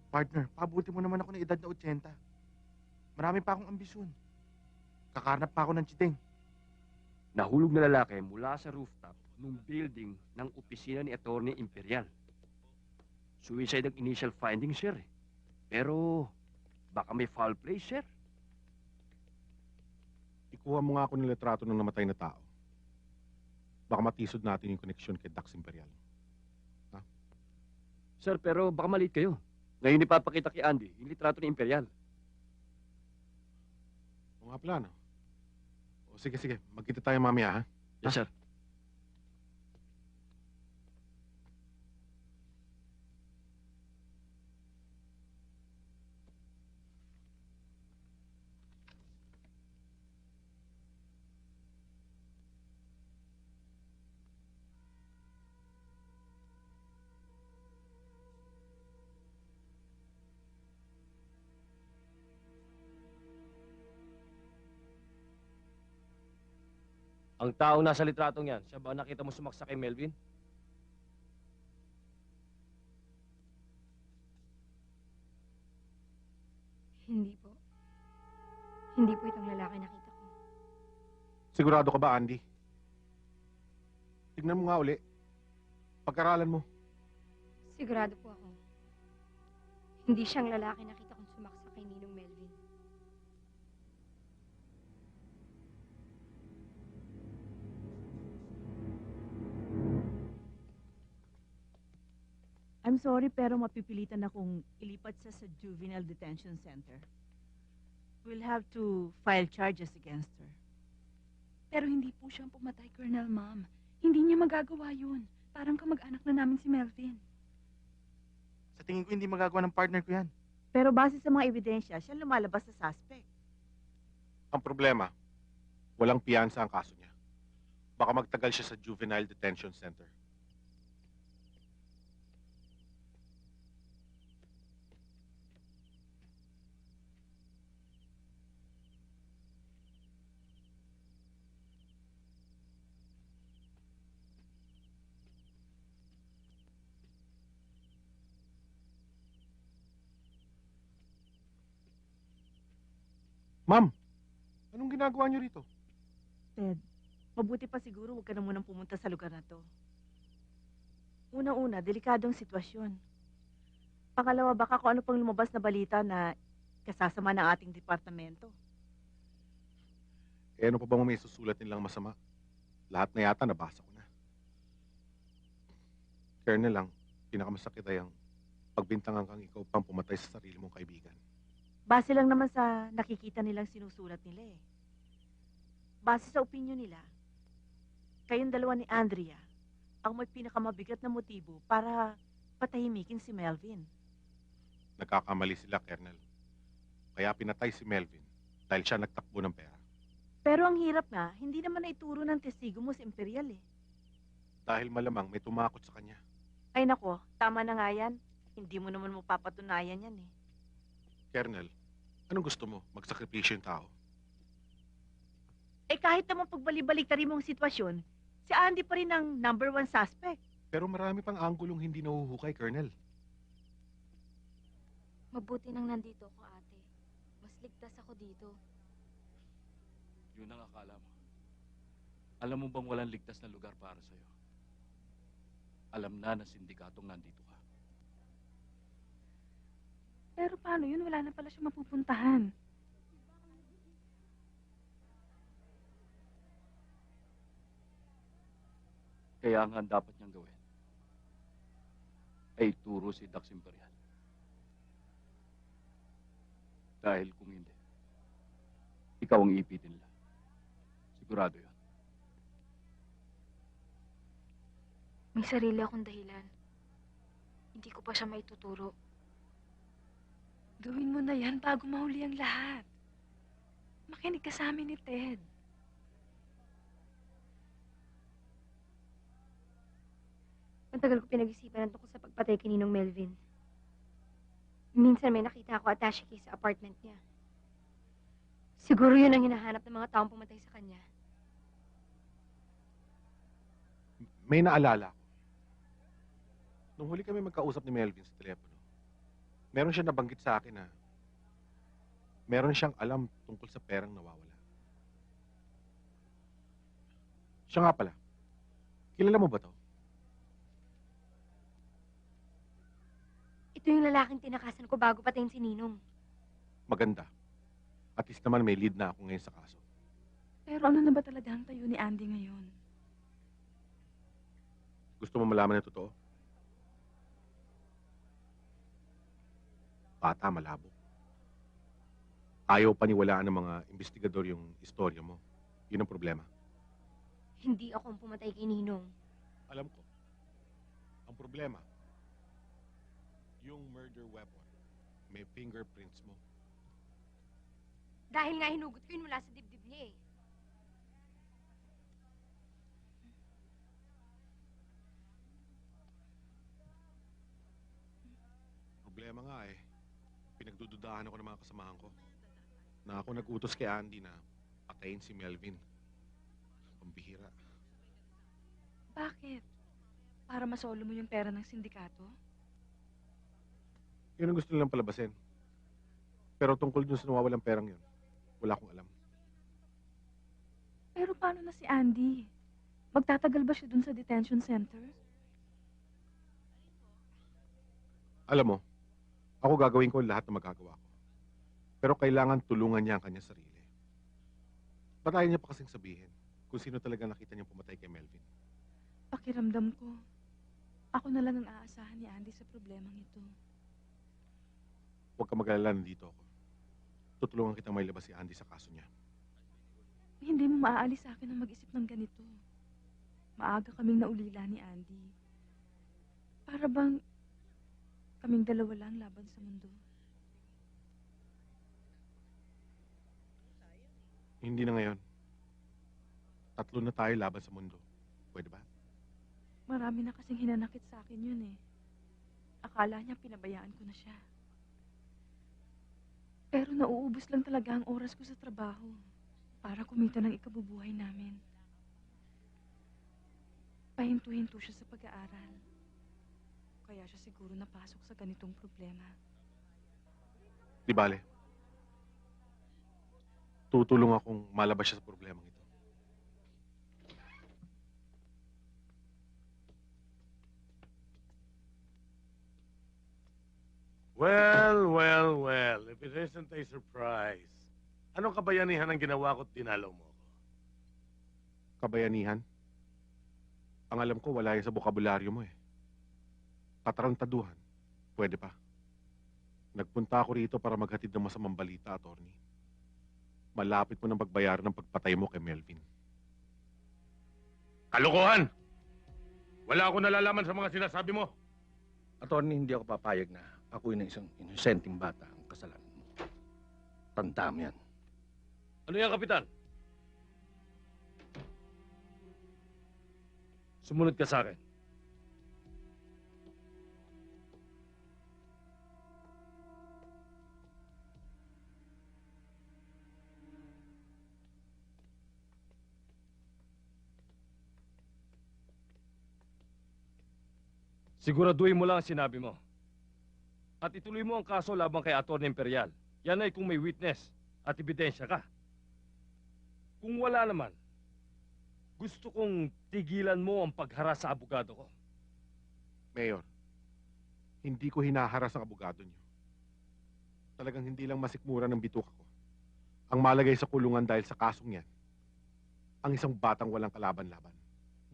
S6: Partner, pabuti mo naman ako ng edad na 80. Marami pa akong ambisyon. Kakarnap pa ako ng chiting.
S2: Nahulog na lalaki mula sa rooftop ng building ng opisina ni Attorney Imperial. Suicide ang initial findings, sir. Pero baka may foul play, sir.
S7: Ikuha mo nga ako ng litrato ng namatay na tao. Baka matisod natin yung koneksyon kay Dax Imperial. Ha?
S2: Sir, pero baka maliit kayo. Ngayon ipapakita kay Andy yung litrato ni Imperial.
S7: O nga plano. O sige, magkita tayo mamaya, ha?
S2: Yes, sir. Ang taong nasa litratong yan, siya ba nakita mo sumaksa kay Melvin?
S5: Hindi po. Hindi po itong lalaki nakita ko.
S7: Sigurado ka ba, Andy? Tignan mo nga uli. Pag-aralan mo.
S5: Sigurado po ako. Hindi siyang lalaki nakita kong sumaksa kay Ninong Melvin.
S9: I'm sorry pero mapipilitan akong ilipat sa Juvenile Detention Center. We'll have to file charges against her.
S4: Pero hindi po siyang pumatay, Colonel, ma'am. Hindi niya magagawa yun. Parang kamag-anak na namin si Melvin.
S6: Sa tingin ko hindi magagawa ng partner ko yan.
S9: Pero base sa mga ebidensya, siya lumalabas sa suspect.
S7: Ang problema, walang piyansa ang kaso niya. Baka magtagal siya sa Juvenile Detention Center. Ma'am, anong ginagawa niyo rito?
S9: Ted, mabuti pa siguro huwag ka na munang pumunta sa lugar na to. Una-una, delikadong sitwasyon. Pangalawa, baka kung ano pang lumabas na balita na kasasama ng ating departamento.
S7: Eh, ano pa bang may susulat nilang masama? Lahat na yata nabasa ko na. Colonel lang, pinakamasakit ay ang pagbintangan kang ikaw pang pumatay sa sarili mong kaibigan.
S9: Base lang naman sa nakikita nilang sinusulat nila eh. Base sa opinyon nila, kayong dalawa ni Andrea ang may pinakamabigat na motibo para patahimikin si Melvin.
S7: Nagkakamali sila, Colonel. Kaya pinatay si Melvin dahil siya nagtakbo ng pera.
S9: Pero ang hirap nga, hindi naman naituro ng testigo mo si Imperial eh.
S7: Dahil malamang may tumakot sa kanya.
S9: Ay nako, tama na nga yan. Hindi mo naman mapapatunayan yan eh.
S7: Colonel, anong gusto mo? Magsakripisyo yung tao?
S9: Eh kahit naman pagbalik-baliktarin mo ang sitwasyon, si Andy pa rin ang #1 suspect.
S7: Pero marami pang anggulong hindi nahuhukay, Colonel.
S5: Mabuti nang nandito ako, ate. Mas ligtas ako dito.
S10: Yun ang akala mo. Alam mo bang walang ligtas na lugar para sa'yo? Alam na sindikatong nandito ka.
S4: Pero paano yun? Wala na pala siya mapupuntahan.
S10: Kaya nga ang dapat niyang gawin ay turo si Dax Imperial. Dahil kung hindi, ikaw ang ipitin nila. Sigurado yun.
S5: May sarili akong dahilan. Hindi ko pa siya maituturo.
S4: Gawin mo na yan bago mahuli ang lahat. Makinig ka sa amin ni Ted.
S5: Ang tagal ko pinag-isipan tungkol sa pagpatay kay Ninong Melvin. Minsan may nakita ako attache case sa apartment niya. Siguro yun ang hinahanap ng mga taong pumatay sa kanya.
S7: May naalala ko. Nung huli kami magkausap ni Melvin sa telepono, meron siya nabanggit sa akin na meron siyang alam tungkol sa perang nawawala. Siya nga pala, kilala mo ba to?
S5: Ito yung lalaking tinakasan ko bago patayin si Ninong.
S7: Maganda. At least naman may lead na ako ngayon sa kaso.
S4: Pero ano na ba talaga ang tayo ni Andy ngayon?
S7: Gusto mo malaman na totoo? Bata, malabo. Ayaw paniwalaan ng mga investigador yung istorya mo. Yun ang problema.
S5: Hindi ako ang pumatay kay Ninong.
S7: Alam ko. Ang problema, yung murder weapon, may fingerprints mo.
S5: Dahil nga hinugot ko yun mula sa dibdib niya eh.
S7: Problema nga eh. Pinagdududahan ako ng mga kasamahan ko. Na ako nag-utos kay Andy na patayin si Melvin. Pambihira.
S4: Bakit? Para masolo mo yung pera ng sindikato?
S7: Yun ang gusto nilang palabasin. Pero tungkol dun sa nawawalang perang yun, wala akong alam.
S4: Pero paano na si Andy? Magtatagal ba siya dun sa detention center?
S7: Alam mo, ako gagawin ko lahat na magagawa ko. Pero kailangan tulungan niya ang kanyang sarili. Ba't ayaw niya pa kasing sabihin kung sino talaga nakita niyang pumatay kay Melvin?
S4: Pakiramdam ko, ako na lang ang aasahan ni Andy sa problemang ito.
S7: Huwag ka mag-alala, nandito ako. Tutulungan kitang mailabas si Andy sa kaso niya.
S4: Hindi mo maaalis sa akin ang mag-isip ng ganito. maaga kaming naulila ni Andy. Para bang kaming dalawa lang laban sa mundo.
S7: Hindi na ngayon. 3 na tayo laban sa mundo. Pwede ba?
S4: Marami na kasing hinanakit sa akin yun eh. Akala niya pinabayaan ko na siya. Pero nauubos lang talaga ang oras ko sa trabaho para kumita ng ikabubuhay namin. Pahinto-hinto siya sa pag-aaral. Kaya siya siguro napasok sa ganitong problema.
S7: Di bale. Tutulong akong malabas siya sa problemang ito.
S11: Well, if it isn't a surprise, anong kabayanihan ang ginawa ko't dinalaw mo ako?
S7: Kabayanihan? Ang alam ko, wala yan sa bokabularyo mo eh. Katarantaduhan, pwede pa. Nagpunta ako rito para maghatid ng masamang balita, attorney. Malapit mo nang magbayaran ng pagpatay mo kay Melvin.
S11: Kalokohan! Wala ako nalalaman sa mga sinasabi mo.
S3: Attorney, hindi ako papayag na ako'y ng isang inosenteng bata ang kasalanan mo. Tanda mo yan.
S2: Ano yan, Kapitan? Sumunod ka sa akin. Siguraduhin mo lang ang sinabi mo. At ituloy mo ang kaso laban kay Atty. Imperial. Yan ay kung may witness at ebidensya ka. Kung wala naman, gusto kong tigilan mo ang pagharas sa abogado ko.
S7: Mayor, hindi ko hinaharas ang abogado niyo. Talagang hindi lang masikmura ng bituka ko. Ang malagay sa kulungan dahil sa kasong yan, ang isang batang walang kalaban-laban.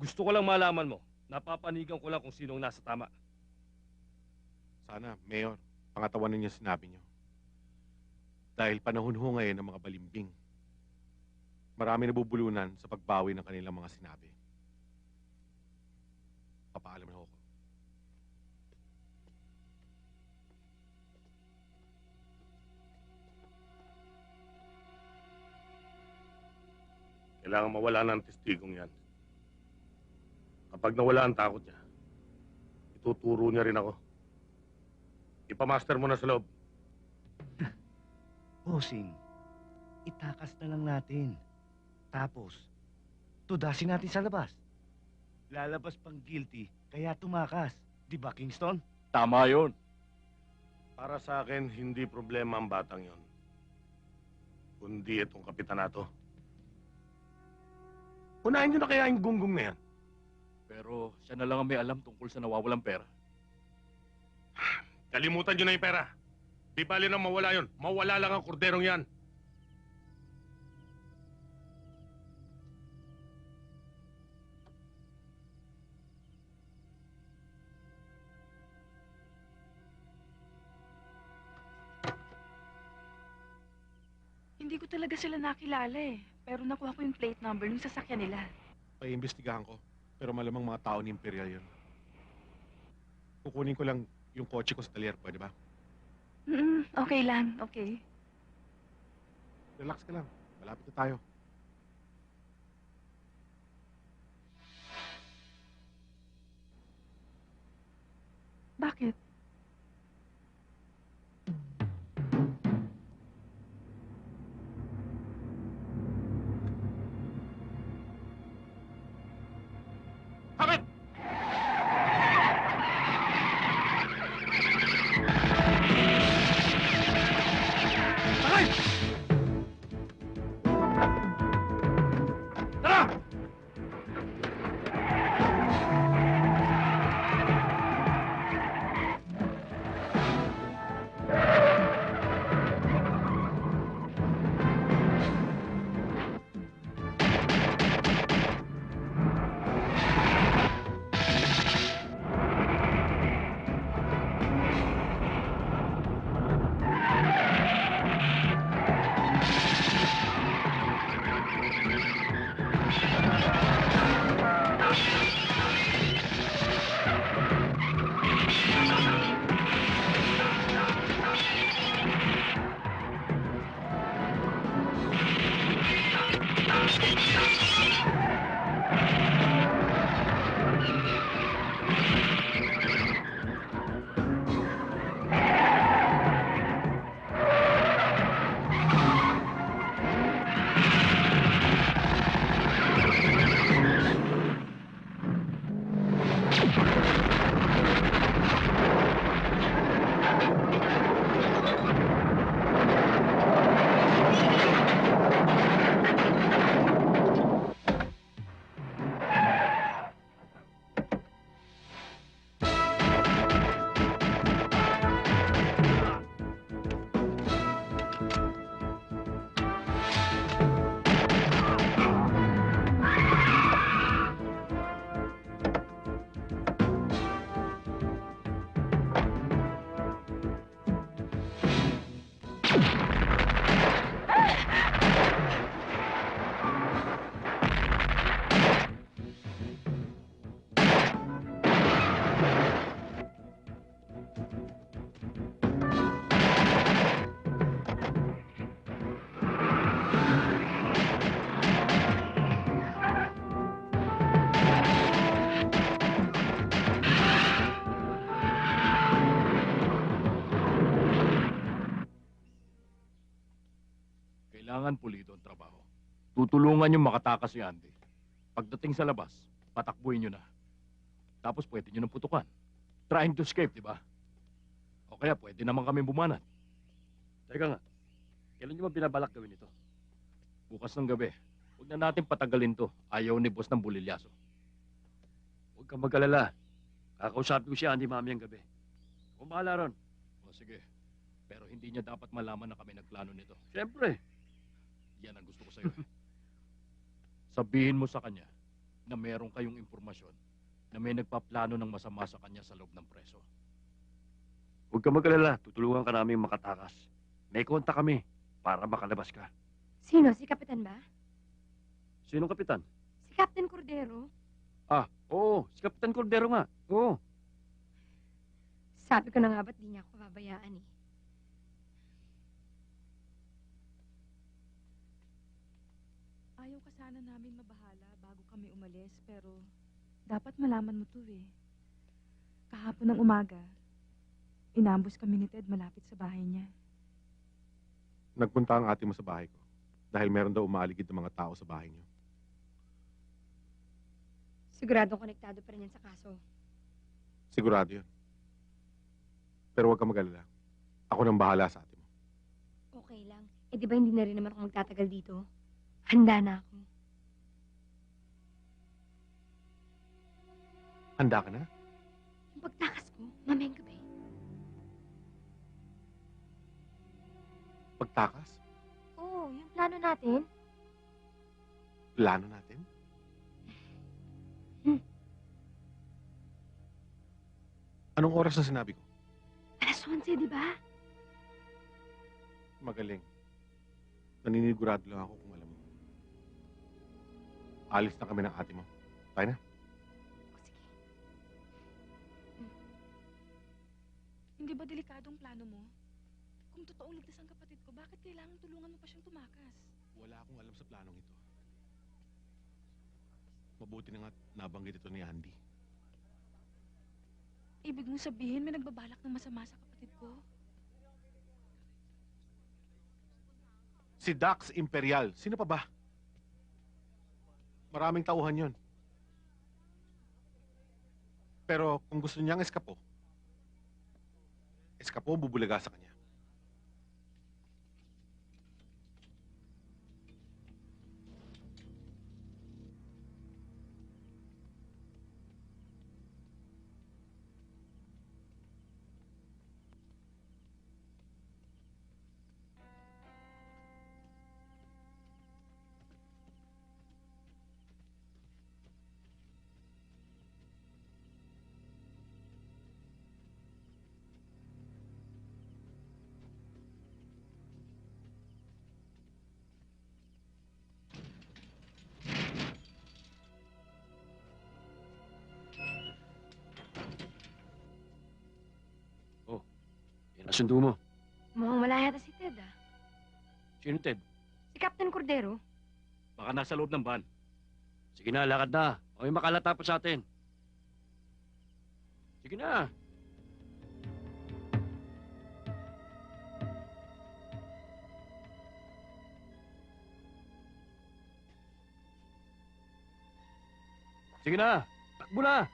S2: Gusto ko lang malaman mo, napapanigan ko lang kung sinong nasa tama.
S7: Sana, Mayor, pangatawanan niyo sinabi niyo. Dahil panahon ho ngayon ng mga balimbing. Marami nabubulunan sa pagbawi ng kanilang mga sinabi. Papaalam na ho ako.
S11: Kailangan mawala ng testigong yan. Kapag nawala ang takot niya, ituturo niya rin ako. Ipamaster mo na sa loob.
S8: Bossing, itakas na lang natin. Tapos, tudasin natin sa labas. Lalabas pang guilty, kaya tumakas. Di ba, Kingston?
S10: Tama yun.
S11: Para sa akin, hindi problema ang batang yon. Kundi itong kapitanato. Unahin niyo na kaya yung gunggong na yan.
S10: Pero siya na lang ang may alam tungkol sa nawawalang pera.
S11: Kalimutan niyo na yung pera. Di bali na mawala yun. Mawala lang ang korderong yan.
S4: Hindi ko talaga sila nakilala eh. Pero nakuha ko yung plate number ng sasakyan nila.
S7: Paiimbestigahan ko. Pero malamang mga tao ni Imperial yun. Kukunin ko lang yung kotse ko sa talyer, pwede ba?
S4: Okay lang, okay.
S7: Relax ka lang. Malapit na tayo.
S4: Bakit?
S11: Kapit! Sakay!
S10: Kailangan pulido ang trabaho. Tutulungan yung makatakas si Andy. Pagdating sa labas, patakbuhin nyo na. Tapos pwede nyo nang putukan. Trying to escape, di ba? O kaya pwede naman kami bumanat.
S2: Teka nga, kailan nyo ba binabalak gawin ito?
S10: Bukas ng gabi. Huwag na natin patagalin to. Ayaw ni boss ng bulilyaso.
S2: Huwag kang mag-alala. Kakausapin ko siya, hindi mamayang gabi. Kung bahala ron.
S10: O sige. Pero hindi niya dapat malaman na kami nagplano nito.
S2: Siyempre.
S10: Yan ang gusto ko sa'yo. Sabihin mo sa kanya na meron kayong impormasyon na may nagpaplano ng masama sa kanya sa loob ng preso.
S2: Huwag kang mag-alala. Tutulungan ka namin makatakas. May kontak kami para makalabas ka.
S5: Sino? Si Kapitan ba?
S2: Sinong kapitan?
S5: Si Captain Cordero?
S2: Oo. Si Kapitan Cordero nga. Oo.
S5: Sabi ko na nga ba't di niya ako pababayaan eh.
S4: Ayaw ka sana namin mabahala bago kami umalis, pero dapat malaman mo to eh. Kahapon ng umaga, inambus kami ni Ted malapit sa bahay niya.
S7: Nagpunta ang ate mo sa bahay ko dahil meron daw umaaligid ng mga tao sa bahay niyo.
S5: Siguradong konektado pa rin yan sa kaso.
S7: Sigurado yun. Pero huwag kang mag-alala. Ako nang bahala sa ate mo.
S5: Okay lang. Eh di ba hindi na rin naman ako magtatagal dito? Handa na ako.
S7: Handa ka na?
S5: Yung pagtakas ko, mamayang gabi.
S7: Pagtakas?
S5: Oo, yung plano natin.
S7: Plano natin? Anong oras na sinabi ko?
S5: Alas 11, di ba?
S7: Magaling. Naninigurado lang ako kung alam mo. Alis na kami ng ate mo. Tayo na.
S4: Hindi ba delikadong plano mo? Kung totoong ligtas ang kapatid ko, bakit kailangan tulungan mo pa siyang tumakas?
S7: Wala akong alam sa planong ito. Mabuti na nga nabanggit ito ni Andy.
S4: Ibig mong sabihin may nagbabalak ng masama sa kapatid ko?
S7: Si Dax Imperial. Sino pa ba? Maraming tauhan yon. Pero kung gusto niyang eskapo, bubulaga sa kanya.
S2: Nasundo mo.
S5: Mukhang wala yata si Ted ah.
S2: Sino Ted?
S5: Si Captain Cordero.
S10: Baka nasa loob ng van.
S12: Sige na, lakad na. O may makalata pa sa atin. Sige na. Sige na. Takbo na.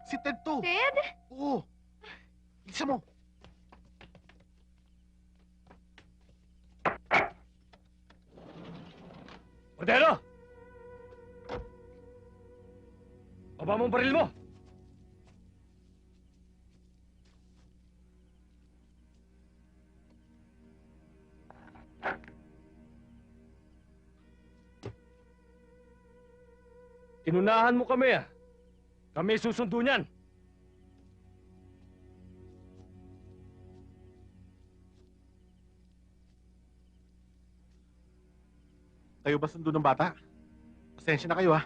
S6: Si Ted to!
S5: Ted?
S6: Oo! Bilisan mo!
S2: Cordero! Baba mo ang baril mo! Inunahan mo kami ah. Kami susundo niyan.
S7: Kayo ba sundo ng bata? Pasensya na kayo ha.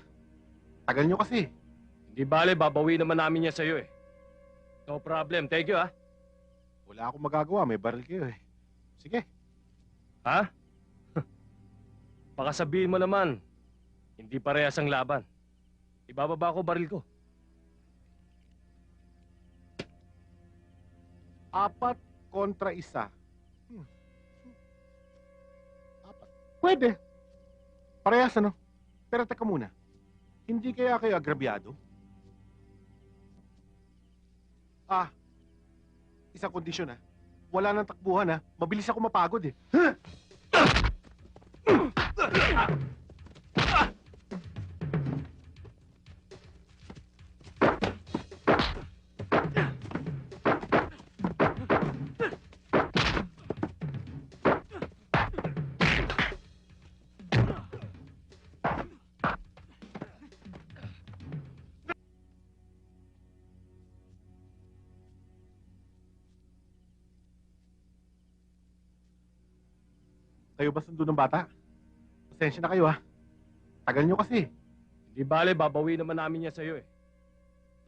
S7: Tagal nyo kasi.
S2: Hindi bale, babawi naman namin niya sa'yo eh. No problem. Thank you ah.
S7: Wala akong magagawa, may baril kayo eh. Sige.
S2: Ha? Baka sabihin mo naman, hindi parehas ang laban. Ibababa ko baril ko.
S7: 4 kontra 1. 4. Pwede. Parehas ano? Pero teka muna. Hindi kaya kayo agrabyado? Isang kondisyon ha. Wala nang takbuhan ha. Mabilis ako mapagod eh. Kayo ba sundo ng bata? Pasensya na kayo ha. Tagal nyo kasi.
S2: Hindi bale, babawi naman namin niya sa'yo eh.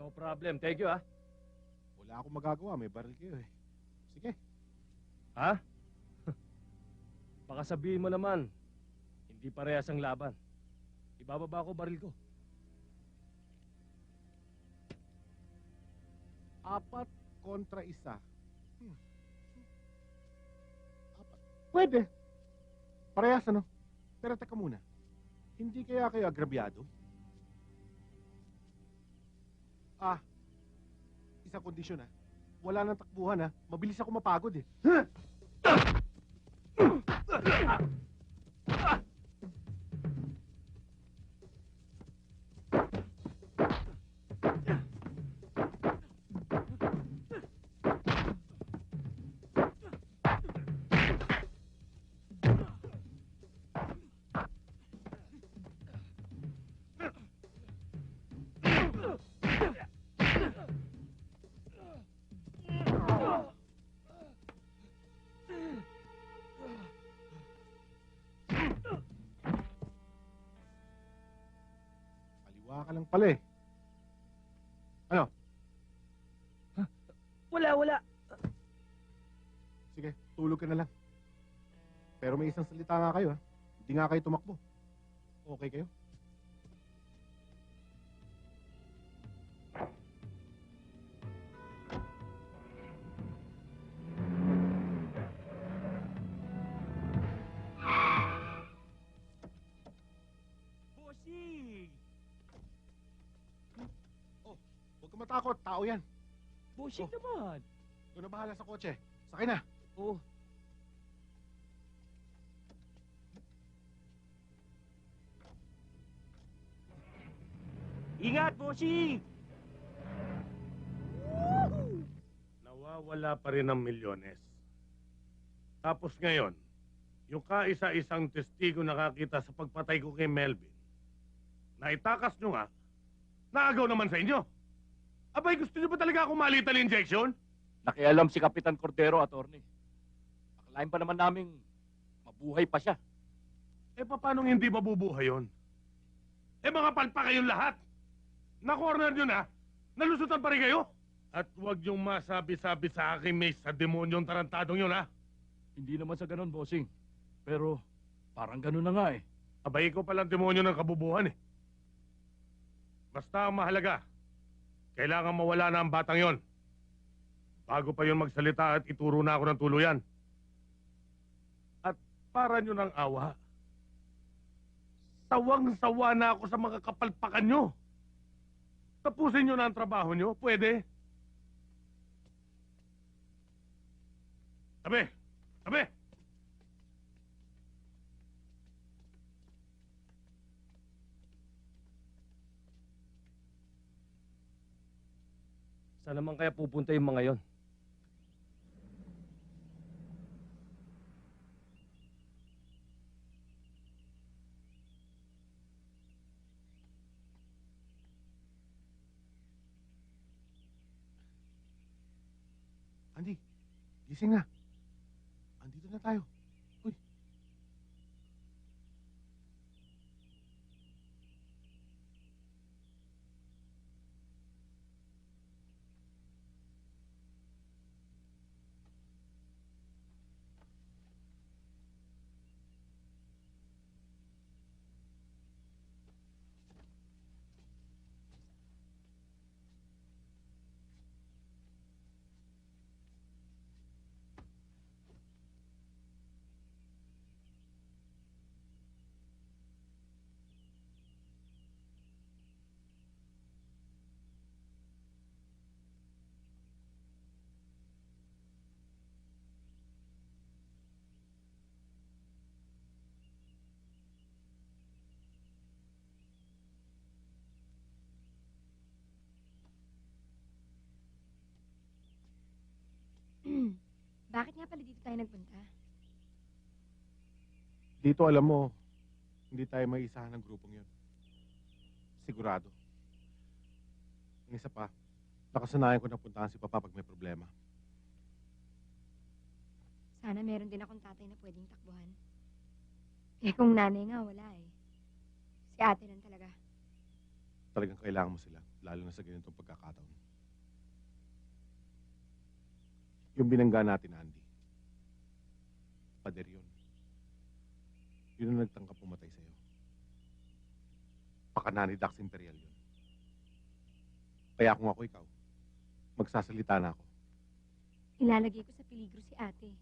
S2: No problem. Thank you ah.
S7: Wala akong magagawa, may baril kayo eh. Sige.
S2: Ha? Baka sabihin mo naman, hindi parehas ang laban. Ibababa ko baril ko.
S7: 4 kontra 1. 4. Pwede. Parehas ano? Pero teka muna. Hindi kaya kayo agrabyado? Isang kondisyon ha. Wala nang takbuhan ha. Mabilis ako mapagod eh. Kaliwa ka lang pala eh. Ano?
S1: Wala.
S7: Sige, tulog ka na lang. Pero may isang salita nga kayo ha. Hindi nga kayo tumakbo. Okay kayo?
S8: Bossing!
S7: Huwag ka matakot, tao yan.
S8: Bossing naman!
S7: Ikaw na bahala sa kotse. Sakay na.
S8: Oh. Ingat, bossing!
S11: Nawawala pa rin ang milyones. Tapos ngayon, yung kaisa-isang testigo nakakita sa pagpatay ko kay Melvin, naitakas nyo nga, naagaw naman sa inyo. Abay, gusto nyo ba talaga akong malitan injection?
S10: Nakialam si Kapitan Cordero, attorney. Akalain pa naman naming mabuhay pa siya.
S11: Eh, paano hindi mabubuhay yun? Eh, mga palpa kayong lahat. Na-corner nyo na. Nalusutan pa rin kayo. At huwag yung masabi-sabi sa akin, may sa demonyong tarantadong yun, ha?
S10: Hindi naman sa ganun, bossing. Pero parang ganun na nga eh.
S11: Abay ko palang demonyo ng kabubuhan, eh. Basta ang mahalaga, kailangan mawala na ang batang yon. Bago pa yon magsalita at ituro na ako ng tuluyan. At para nyo ng awa, sawang-sawa na ako sa mga kapalpakan nyo. Tapusin nyo na ang trabaho nyo, pwede? Tabi! Tabi!
S2: Saan naman kaya pupunta yung mga yon?
S7: Andy, gising na. Andito na tayo. Uy.
S5: Bakit nga pala dito tayo nagpunta?
S7: Dito alam mo, hindi tayo maisahan ng grupong yun. Sigurado. Ang isa pa, nakasanayan ko na puntahan si Papa pag may problema.
S5: Sana meron din akong tatay na pwedeng takbuhan. Eh kung nanay nga, wala eh. Si ate lang talaga.
S7: Talagang kailangan mo sila, lalo na sa ganitong pagkakataon. Yung binangga natin, Andy. Pader yun. Yun ang nagtangkap pumatay sa'yo. Pakana ni Dax Imperial yun. Kaya kung ako ikaw, magsasalita na ako.
S5: Ilalagay ko sa peligro si ate.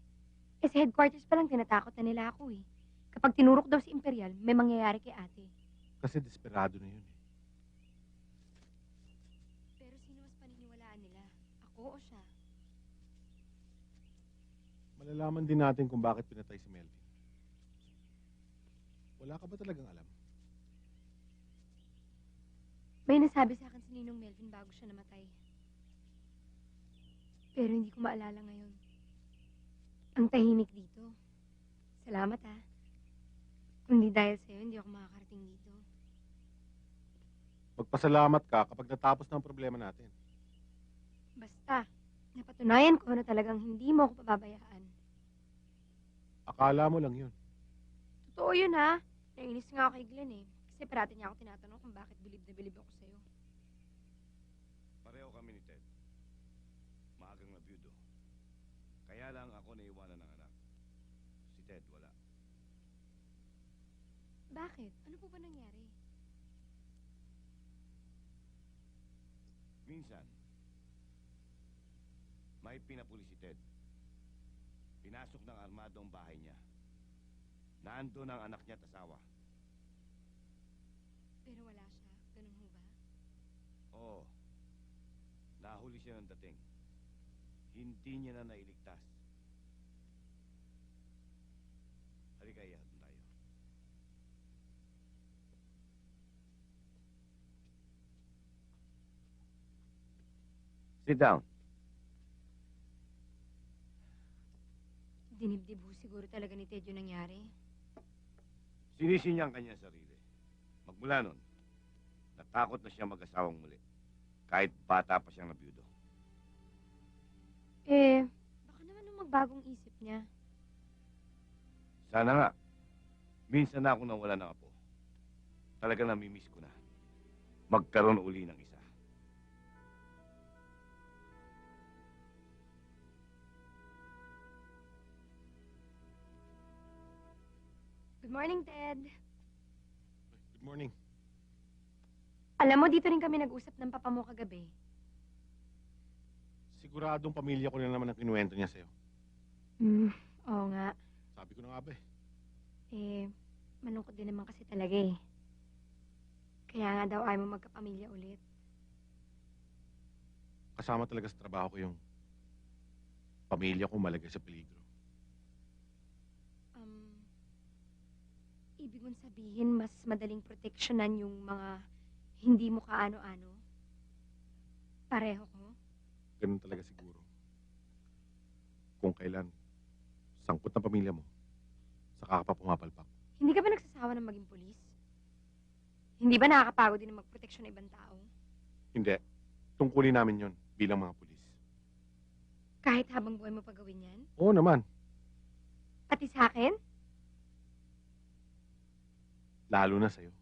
S5: Eh sa headquarters pa lang tinatakot na nila ako eh. Kapag tinurok daw si Imperial, may mangyayari kay ate.
S7: Kasi desperado na yun eh.
S5: Pero sino mas paniniwalaan nila? Ako o siya?
S7: Malalaman din natin kung bakit pinatay si Melvin. Wala ka ba talagang alam?
S5: May nasabi sa akin si Ninong Melvin bago siya namatay. Pero hindi ko maalala ngayon. Ang tahimik dito. Salamat ha. Kung di dahil sa'yo, hindi ako makakarating dito.
S7: Magpasalamat ka kapag natapos na ang problema natin.
S5: Basta, napatunayan ko na talagang hindi mo ako pababayaan.
S7: Akala mo lang yun.
S5: Totoo yun ha. Nainis nga ako kay Glenn eh. Kasi parati niya ako tinatanong kung bakit bilib na bilib ako sa'yo.
S12: Pareho kami ni Ted. Maagang nabiyudo. Kaya lang ako naiwanan ng anak. Si Ted wala.
S5: Bakit? Ano po ba nangyari?
S12: Minsan, may pinapuli si Ted. Pinasok ng armado ang bahay niya. Naandun ang anak niya at asawa.
S5: Pero wala siya. Ganun ho ba?
S12: Oo. Nahuli siya ng dating. Hindi niya na nailigtas. Halika, ihatid tayo. Sit down.
S5: Dinibdib ho siguro talaga ni Ted yung nangyari.
S12: Sinisi niya ang kanyang sarili. Magmula nun, natakot na siya mag-asawang muli. Kahit bata pa siyang nabiyudo.
S5: Baka naman nung magbagong isip niya.
S12: Sana nga. Minsan na ako nawala ng apo. Talaga namimiss ko na. Magkaroon uli ng isa.
S5: Good morning, Ted.
S7: Good morning.
S5: Alam mo, dito rin kami nag-usap ng papa mo kagabi.
S7: Siguradong pamilya ko na naman ang kinuwento niya sa'yo.
S5: Oo nga.
S7: Sabi ko na nga ba eh.
S5: Malungkot din naman kasi talaga eh. Kaya nga daw ayaw mo magkapamilya ulit.
S7: Kasama talaga sa trabaho ko yung pamilya ko malagay sa peligro.
S5: Ibig mong sabihin, mas madaling proteksyonan yung mga hindi mo kaano-ano? Pareho ko?
S7: Ganun talaga siguro. Kung kailan sangkot ng pamilya mo, saka ka pa pumapalpak.
S5: Hindi ka ba nagsasawa ng maging pulis? Hindi ba nakakapagod din na magproteksyon ng ibang tao?
S7: Hindi. Tungkulin namin yon bilang mga pulis.
S5: Kahit habang buhay mo pa gawin yan?
S7: Oo naman.
S5: Pati sa akin?
S7: Lalo na sa'yo.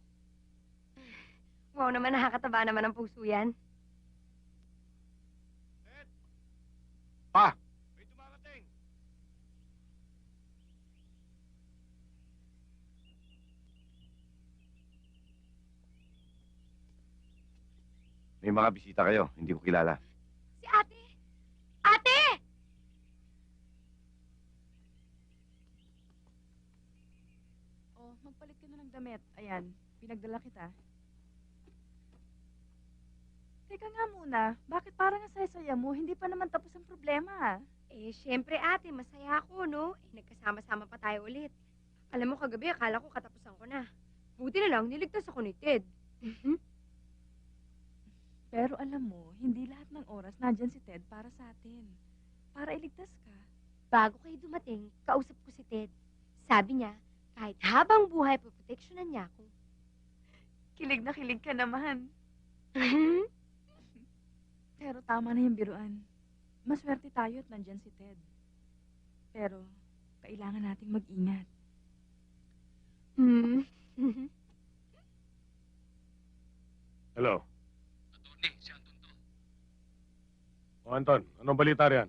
S5: Wow naman, nakakataba naman ang puso yan.
S7: Pa!
S12: May dumarating! May mga bisita kayo. Hindi ko kilala.
S5: Si ate! Ate!
S4: Oh, magpalit ka na ng damit. Ayan, pinagdala kita. Teka nga muna, bakit parang ang saya-saya mo? Hindi pa naman tapos ang problema.
S5: Syempre ate, masaya ako, no? Nagkasama-sama pa tayo ulit. Alam mo, kagabi, akala ko katapusan ko na. Buti na lang, niligtas ako ni Ted.
S4: Pero alam mo, hindi lahat ng oras nandyan si Ted para sa atin. Para iligtas ka.
S5: Bago kayo dumating, kausap ko si Ted. Sabi niya, kahit habang buhay, poproteksyonan niya ako.
S4: Kilig na kilig ka naman. Pero tama na yung biruan. Maswerte tayo at nandyan si Ted. Pero, kailangan nating mag-ingat.
S11: Hello.
S10: Attorney, si Anton to.
S11: O Anton, anong balita riyan?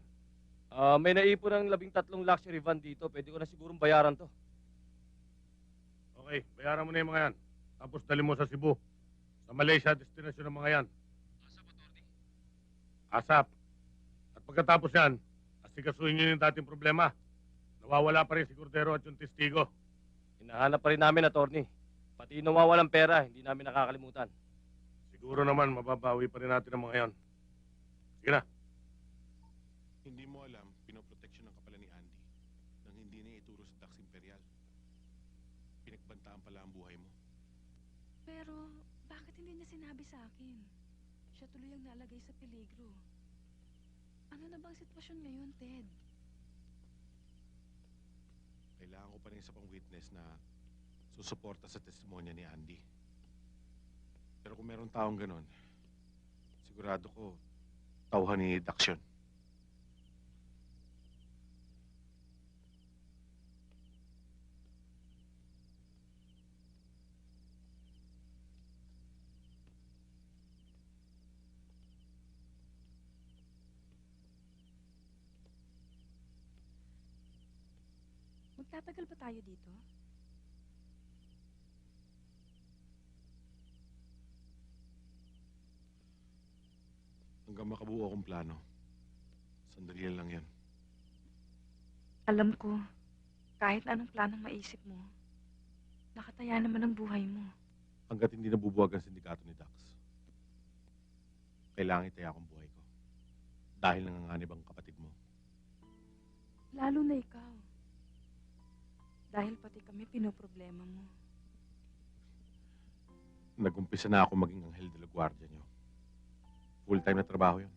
S2: May naipon ng 13 luxury van dito. Pwede ko na sigurong bayaran to.
S11: Okay, bayaran mo na yung mga yan. Tapos dali mo sa Cebu. Sa Malaysia, destinasyon ng mga yan.
S10: Asap, attorney.
S11: ASAP. At pagkatapos yan, asikasuhin nyo yung dating problema. Nawawala pa rin si Cordero at yung testigo.
S2: Hinahanap pa rin namin, attorney. Pati yung nawawalang pera, hindi namin nakakalimutan.
S11: Siguro naman, mababawi pa rin natin ang mga yan. Sige na.
S7: Hindi mo alam, pinoproteksyon ng kapala ni Andy nang hindi niya ituro sa Dax Imperial. Pinagbantaan pala ang buhay mo.
S4: Pero, bakit hindi niya sinabi sa akin? Siya tuloy ang nalagay sa peligro. Ano na bang sitwasyon ngayon, Ted?
S7: Kailangan ko pa rin isa pang witness na susuporta sa testimonya ni Andy. Pero kung meron taong ganon, sigurado ko, tauhan ni Dax yun.
S4: Magtatagal pa tayo dito?
S7: Hanggang makabuo akong plano. Sandali lang yan.
S4: Alam ko, kahit anong planong maisip mo, nakataya naman ang buhay mo.
S7: Hanggat hindi nabubuwag ang sindikato ni Dax, kailangan itaya akong buhay ko. Dahil nanganganib ang kapatid mo.
S4: Lalo na ikaw. Dahil pati kami pinoproblema mo.
S7: Nag-umpisa na ako maging anghel de la guardia niyo. Full-time na trabaho yun.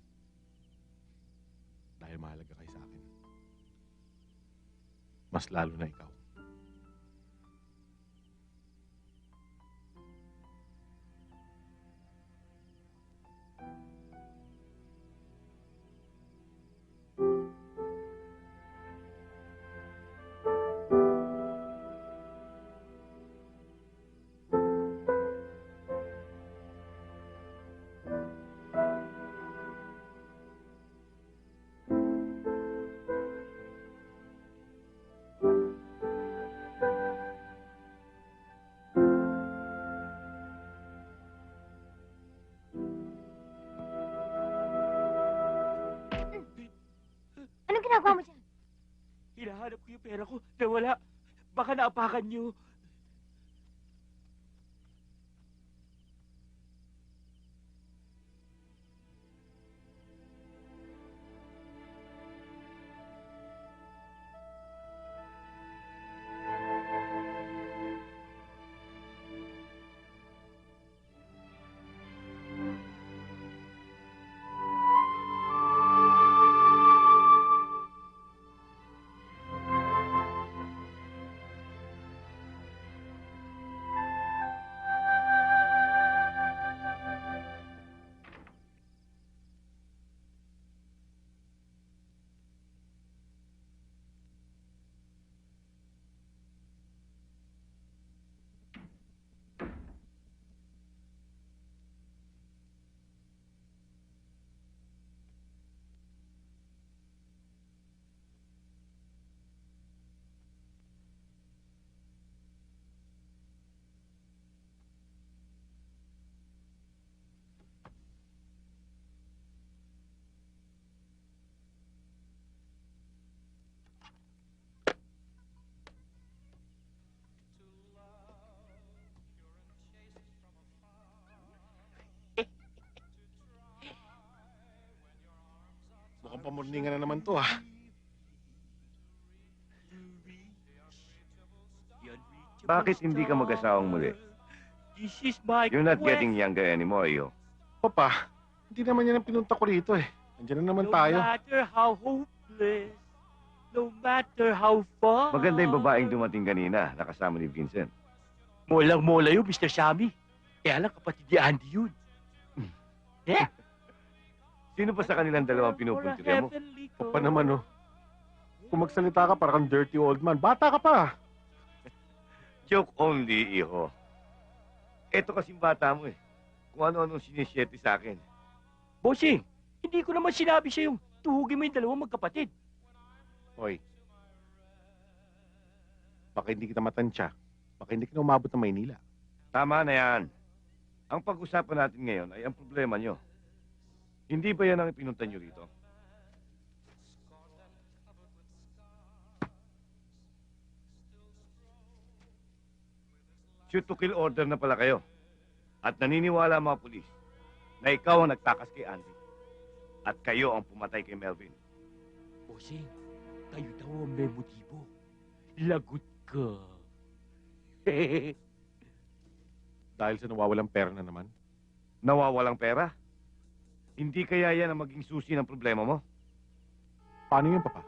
S7: Dahil mahalaga kayo sa akin. Mas lalo na ikaw.
S5: ginagawa mo dyan?
S8: Hinahanap ko yung pera ko. Nawala. Baka naapakan niyo.
S7: Mukhang pamurningan na naman to, ha?
S12: Bakit hindi ka mag-asawang muli?
S8: This is my
S12: You're not
S8: quest.
S12: getting younger anymore, yo.
S7: Papa, hindi naman yan ang pinunta ko rito, eh. Nandiyan na naman tayo.
S8: No matter how hopeless, no matter how far.
S12: Maganda yung babaeng dumating kanina, nakasama ni Vincent.
S8: Molang-mola yun, Mr. Sammy. Kaya lang kapatid ni Andy yun. Yeah.
S12: Sino pa sa kanilang dalawang pinupuntirya mo?
S7: Papa naman, oh. Kung magsalita ka, parang dirty old man. Bata ka pa.
S12: Joke only, iho. Eto kasing bata mo, eh. Kung ano-ano sinisyete sa akin.
S8: Bossing, hindi ko naman sinabi siya yung tuhugin mo yung dalawang magkapatid.
S7: Hoy. Baka hindi kita matansya. Baka hindi ka na umabot ng Maynila.
S12: Tama na yan. Ang pag-usapan natin ngayon ay ang problema nyo. Hindi ba yan ang ipinunta nyo rito? Shoot to kill order na pala kayo. At naniniwala ang mga pulis na ikaw ang nagtakas kay Andy. At kayo ang pumatay kay Melvin.
S8: Bossing, kayo daw ang may motibo. Lagot ka.
S7: Dahil sa nawawalang pera na naman.
S12: Nawawalang pera? Hindi kaya yan ang maging susi ng problema mo?
S7: Paano yun, Papa?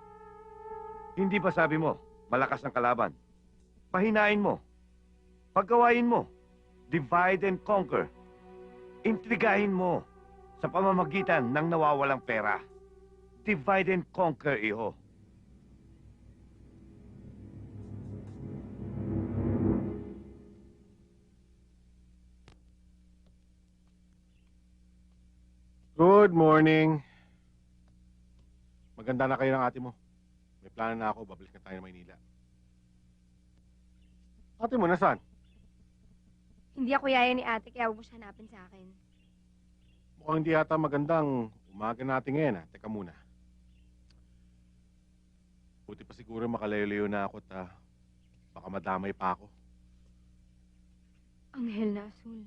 S12: Hindi ba sabi mo, malakas ang kalaban? Pahinain mo. Paggawain mo. Divide and conquer. Intrigahin mo sa pamamagitan ng nawawalang pera. Divide and conquer, iho.
S7: Good morning. Maganda na kayo ng ate mo. May plano na ako, babalik na tayo ng Maynila. Ate mo, nasaan?
S5: Hindi ako yaya ni ate, kaya huwag mo siya hanapin sa akin.
S7: Mukhang hindi yata magandang umaga natin ngayon, ha? Teka muna. Buti pa siguro makalayo-layo na ako at baka madamay pa ako.
S5: Anghel na asul.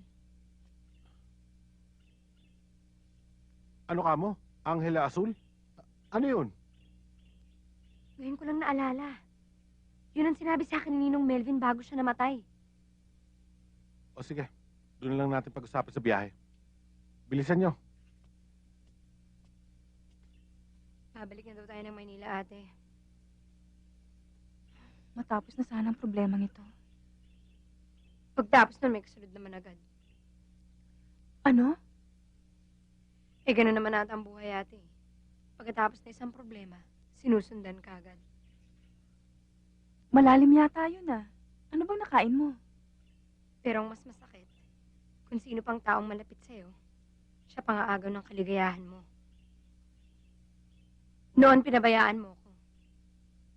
S7: Ano ka mo? Anghela Azul? Ano yun?
S5: Ngayon ko lang naalala. Yun ang sinabi sa akin ni Ninong Melvin bago siya namatay.
S7: O sige, doon lang natin pag-usapan sa biyahe. Bilisan nyo.
S5: Babalik na daw tayo ng Maynila, ate.
S4: Matapos na sana ang problemang ito.
S5: Pagtapos nun, may kasunod naman agad.
S4: Ano?
S5: Eh, gano'n naman ata ang buhay, ate. Pagkatapos na isang problema, sinusundan ka agad.
S4: Malalim yata yun ah. Ano bang nakain mo?
S5: Pero ang mas masakit, kung sino pang taong malapit sa'yo, siya pang aagaw ng kaligayahan mo. Noon pinabayaan mo ko.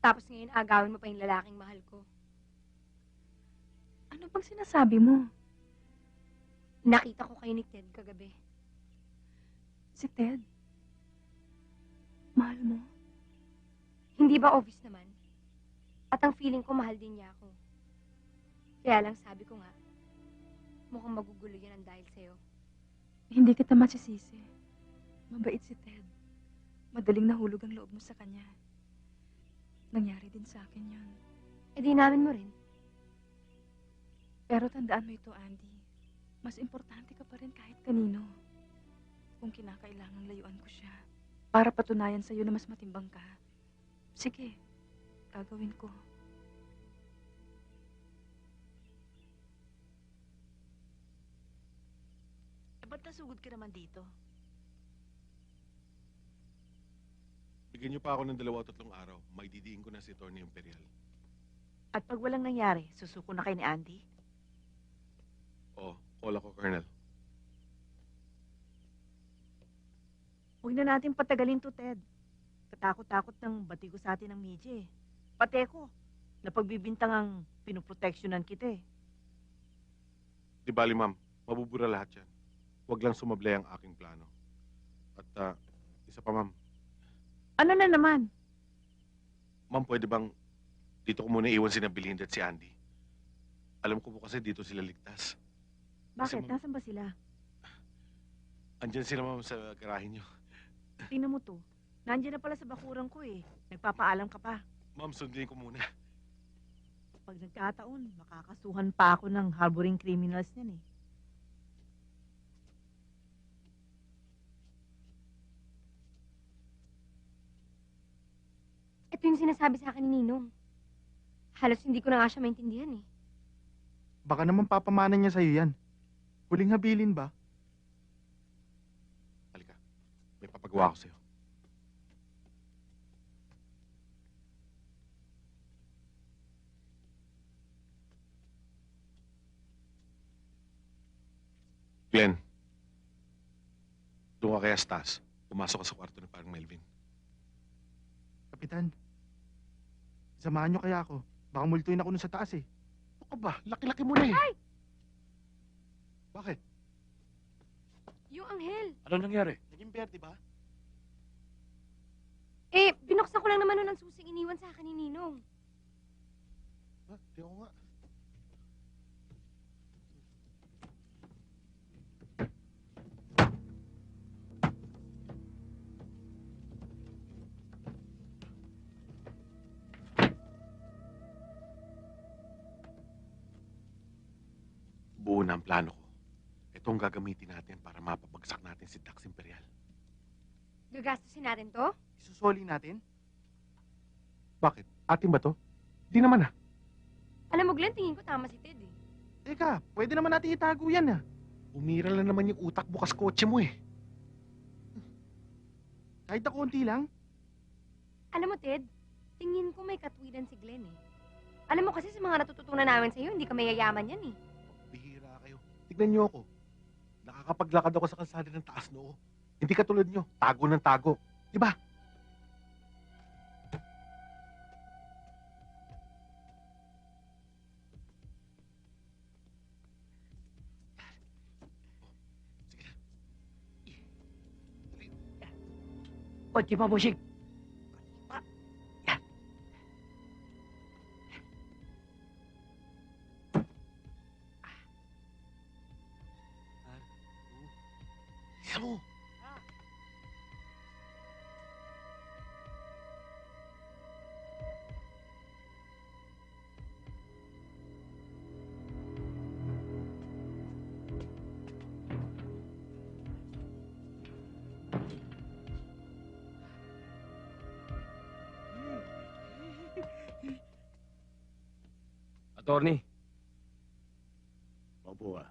S5: Tapos ngayon agawin mo pa yung lalaking mahal ko.
S4: Ano bang sinasabi mo?
S5: Nakita ko kayo ni Ted kagabi.
S4: Si Ted? Mahal mo?
S5: Hindi ba obvious naman? At ang feeling ko mahal din niya ako. Kaya lang sabi ko nga, mukhang magugulo yan ang dahil sa'yo.
S4: Hindi kita masisisi. Mabait si Ted. Madaling nahulog ang loob mo sa kanya. Nangyari din sa akin yun.
S5: E di namin mo rin.
S4: Pero tandaan mo ito, Andy. Mas importante ka pa rin kahit kanino. Kung kinakailangang layuan ko siya, para patunayan sa'yo na mas matimbang ka, sige, gagawin ko.
S9: Ba't nasugod ka naman dito?
S7: Bigyan niyo pa ako ng 2 o 3 araw. May didiin ko na si Atty. Imperial.
S9: At pag walang nangyari, susuko na kay ni Andy?
S7: Oo, call ako, Colonel.
S9: Huwag na natin patagalin to, Ted. Katakot-takot ng batigo sa atin ng media eh. Pati ko, napagbibintang ang pinoproteksyonan kita eh.
S7: Di bali, ma'am. Mabubura lahat yan. Huwag lang sumablay ang aking plano. At isa pa, ma'am.
S9: Ano na naman?
S7: Ma'am, pwede bang dito ko muna iwan si Belinda at si Andy? Alam ko po kasi dito sila ligtas.
S9: Bakit?
S7: Kasi,
S9: Nasaan ba sila?
S7: Andyan sila, ma'am, sa garahe niyo.
S9: Tingnan mo to. Nandiyan na pala sa bakuran ko eh. Nagpapaalam ka pa.
S7: Ma'am, sundin ko muna.
S9: Pag nagkataon, makakasuhan pa ako ng harboring criminals niyan eh.
S5: Ito yung sinasabi sa akin ni Ninong. Halos hindi ko na nga siya maintindihan eh.
S6: Baka naman papamanan niya sa'yo yan. Huling habilin ba?
S7: Halika. May papagawa ko sa'yo. Glenn, doon ka kaya sa taas. Pumasok ka sa kwarto ni parang Melvin.
S6: Kapitan, samahan niyo kaya ako. Baka multuin ako nun sa taas eh.
S7: Ano ka ba? Laki-laki mo na eh.
S5: Ay!
S7: Bakit?
S5: Yung anghel.
S10: Ano nangyari?
S6: Naging berde ba?
S5: Eh, binuksan ko lang naman nun ang susing iniwan sa akin ni Ninong.
S7: Ha? Di ako nga. Buo na ang plano ko. Ito ang gagamitin natin para mapabagsak natin si Dax Imperial.
S5: Gagastusin natin to?
S6: Isusoli natin?
S7: Bakit? Atin ba to? Di naman ah.
S5: Alam mo, Glenn, tingin ko tama si Ted eh.
S6: Teka, pwede naman natin itago yan ah.
S7: Umira lang naman yung utak bukas kotse mo eh.
S6: Kahit na konti lang.
S5: Alam mo, Ted, tingin ko may katwiran si Glenn eh. Alam mo kasi sa mga natututunan namin sa'yo, hindi ka mayayaman yan eh.
S7: Bihira kayo. Tignan niyo ako. Nakakapaglakad ako sa kalsada ng taas noo. Hindi katulad niyo, tago ng tago. Di ba?
S8: Kotse pa, Busik.
S7: Isa mo.
S2: Attorney,
S11: Opo ah.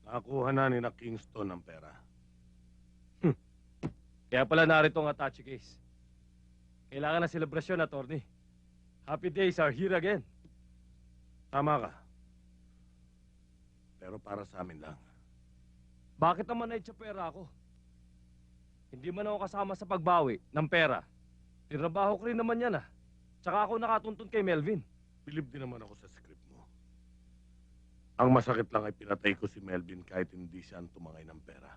S11: Nakakuha na ni na Kingston ng pera.
S2: kaya pala narito ang attache case. Kailangan ng selebrasyon, attorney. Happy days are here again.
S11: Tama ka. Pero para sa amin lang.
S2: Bakit naman na pera ako? Hindi man ako kasama sa pagbawi ng pera. Tinabaho ko rin naman yan ah. Tsaka ako nakatuntun kay Melvin.
S11: Bilib din naman ako sa script mo. Ang masakit lang ay pinatay ko si Melvin kahit hindi siya ang tumangay ng pera.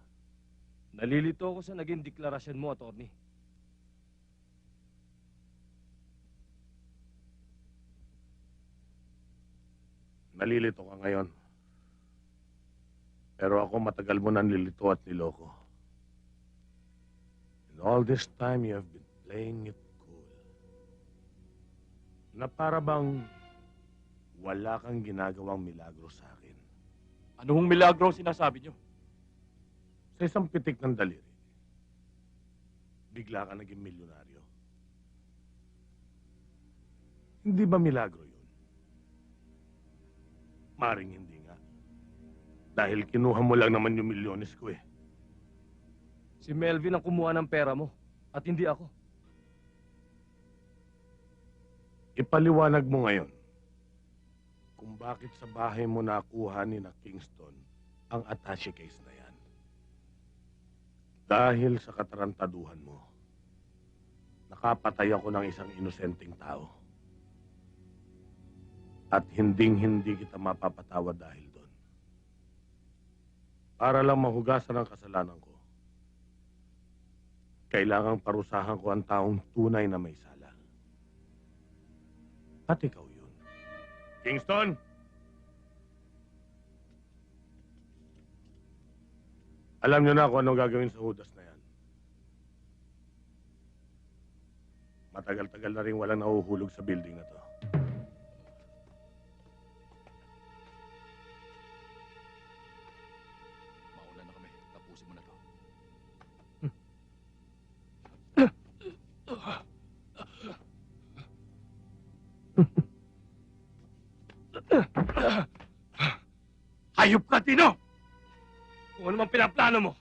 S2: Nalilito ako sa naging deklarasyon mo, attorney.
S11: Nalilito ka ngayon. Pero ako matagal mo nang nilito at niloko. And all this time you have been playing it cool. Na para bang wala kang ginagawang milagro sa akin.
S10: Ano hong milagro ang sinasabi nyo?
S11: Sa isang pitik ng daliri, bigla ka naging milyonaryo. Hindi ba milagro yun? Maring hindi nga. Dahil kinuha mo lang naman yung milyones ko eh.
S2: Si Melvin ang kumuha ng pera mo, at hindi ako.
S11: Ipaliwanag mo ngayon kung bakit sa bahay mo nakuha ni na Kingston ang attache case na yan. Dahil sa katarantaduhan mo, nakapatay ako ng isang inosenteng tao. At hinding-hindi kita mapapatawad dahil doon. Para lang mahugasan ang kasalanan ko, kailangang parusahan ko ang taong tunay na may sala. At ikaw yun. Kingston! Alam niyo na kung anong gagawin sa Judas na yan. Matagal-tagal na rin walang nahuhulog sa building na to.
S10: Mauna na kami. Tapusin mo na to.
S2: Hayop ka, Tino! Kung ano mang pinaplano mo,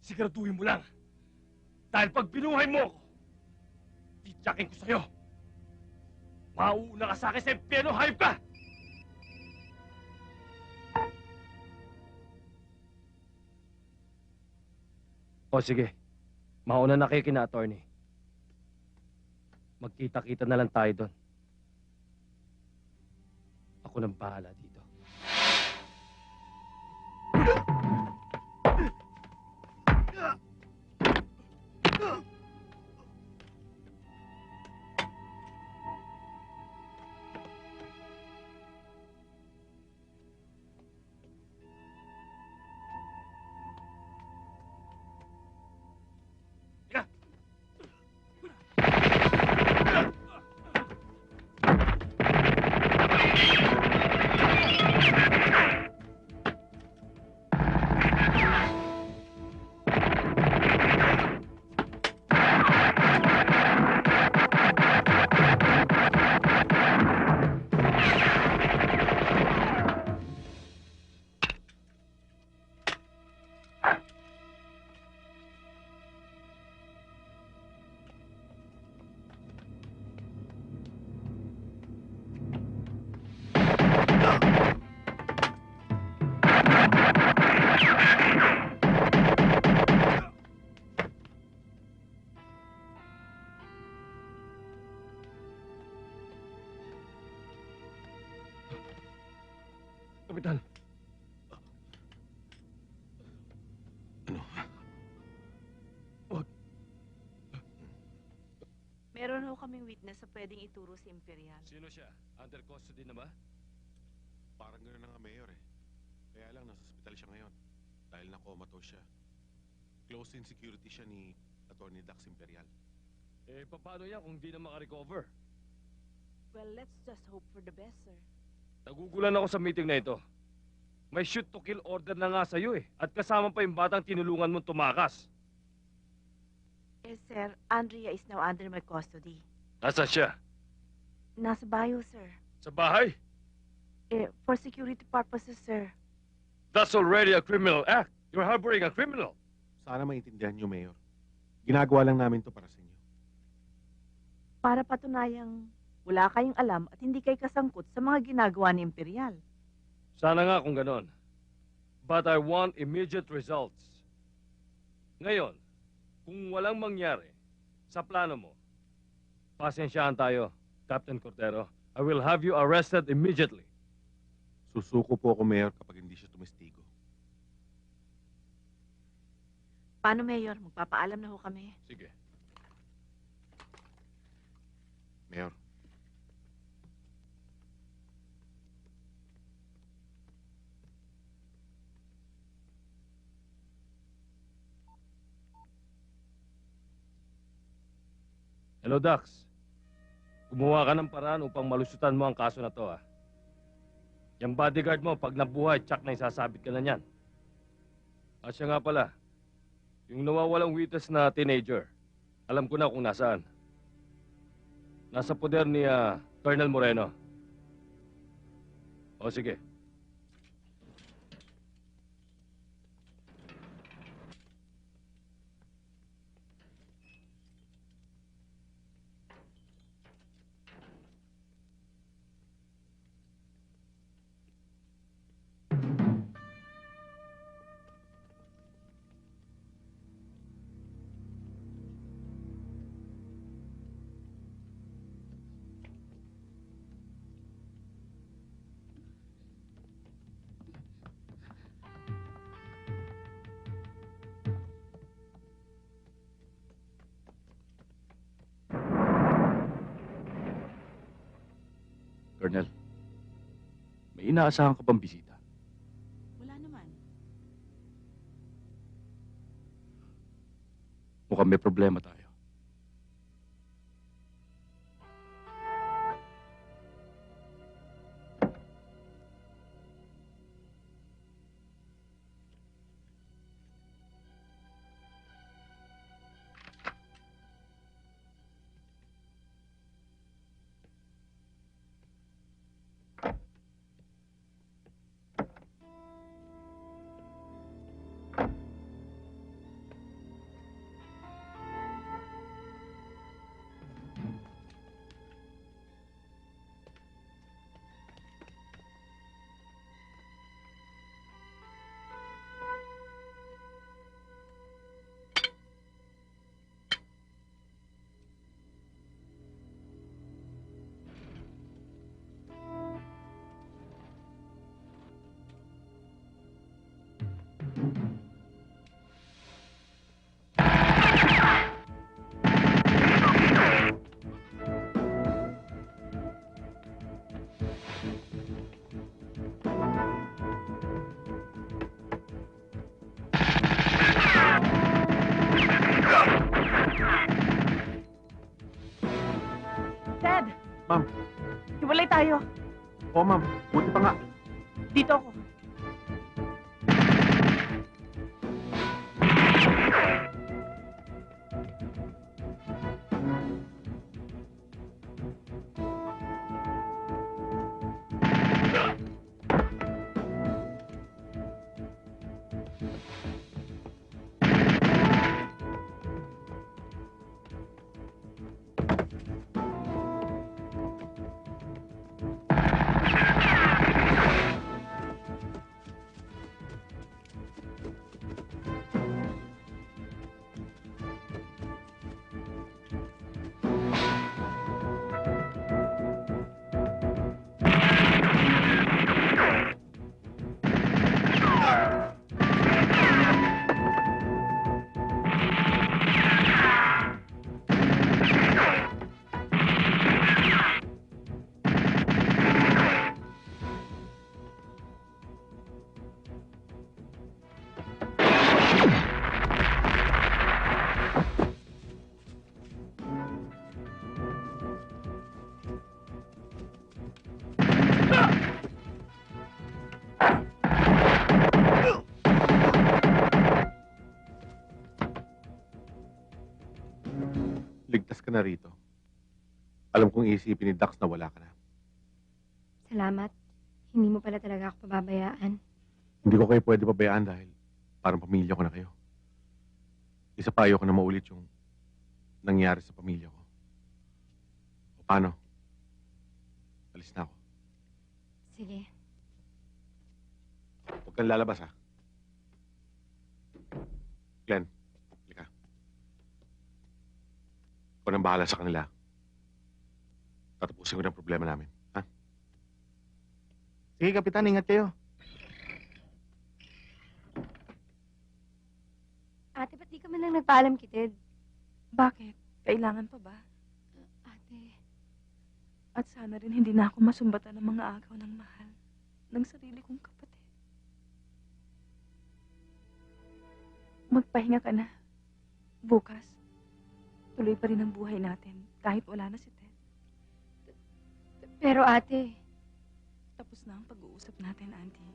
S2: siguraduhin mo lang. Dahil pag binuhay mo ako, tityakin ko sa'yo. Mauuna ka sa akin sa impyerno, hayop ka! O sige, mauna na kayo kina attorney. Magkita-kita na lang tayo doon. Ako nang bahala dito. Kapitan.
S9: Meron ho kaming witness sa pwedeng ituro si Imperial.
S2: Sino siya? Under custody na ba?
S7: Parang gano'n na nga, Mayor eh. Kaya lang, nasa ospital siya ngayon. Dahil na-comatose siya. Close in security siya ni Attorney Dax Imperial.
S2: Eh, paano yan kung di na makarecover?
S9: Well, let's just hope for the best, sir.
S2: Nagugulan ako sa meeting na ito. May shoot-to-kill order na nga sa'yo eh. At kasama pa yung batang tinulungan mong tumakas.
S9: Yes, sir. Andrea is now under my custody.
S2: Nasaan siya?
S9: Nasa bayo, sir.
S2: Sa bahay?
S9: For security purposes, sir.
S2: That's already a criminal act. You're harboring a criminal.
S7: Sana maintindihan niyo, Mayor. Ginagawa lang namin to para sa inyo.
S9: Para patunayang wala kayong alam at hindi kayo kasangkot sa mga ginagawa ni Imperial.
S2: Sana nga kung ganon. But I want immediate results. Ngayon, kung walang mangyari sa plano mo, pasensyahan tayo, Captain Cordero. I will have you arrested immediately.
S7: Susuko po ako, Mayor, kapag hindi siya tumestigo.
S9: Paano, Mayor? Magpapaalam na ho kami.
S10: Sige.
S7: Mayor.
S2: Hello, Dax. Gumawa ka ng paraan upang malusutan mo ang kaso na to, ah. Yung bodyguard mo, pag nabuhay, tsak na isasabit ka na niyan. At siya nga pala, yung nawawalang witness na teenager, alam ko na kung nasaan. Nasa poder ni Colonel Moreno. O sige.
S10: Colonel, may inaasahan ka bang bisita?
S9: Wala naman.
S10: Mukhang may problema tayo.
S9: Dad!
S7: Ma'am.
S9: Hiwalay tayo.
S7: Oo, ma'am. Buti pa nga.
S9: Dito ako.
S7: Ligtas ka na rito. Alam kong iisipin ni Dax na wala ka na.
S5: Salamat. Hindi mo pala talaga ako pababayaan.
S7: Hindi ko kayo pwede pabayaan dahil parang pamilya ko na kayo. Isa pa ayoko na maulit yung nangyari sa pamilya ko. O paano? Alis na ako.
S5: Sige.
S7: Huwag kang lalabas, ha? Glenn, halika. Ikaw nang bahala sa kanila. Tatapusin ko ng problema namin, ha?
S6: Sige, Kapitan, ingat kayo.
S5: Ate, ba't di ka ka man lang nagpaalam kay Ted?
S4: Bakit? Kailangan pa ba?
S5: Ate,
S4: At sana rin hindi na ako masumbatan ng mga agaw ng mahal ng sarili kong kapatid. Magpahinga ka na. Bukas, tuloy pa rin ang buhay natin kahit wala na si Ted.
S5: pero ate,
S4: Tapos na ang pag-uusap natin, Auntie.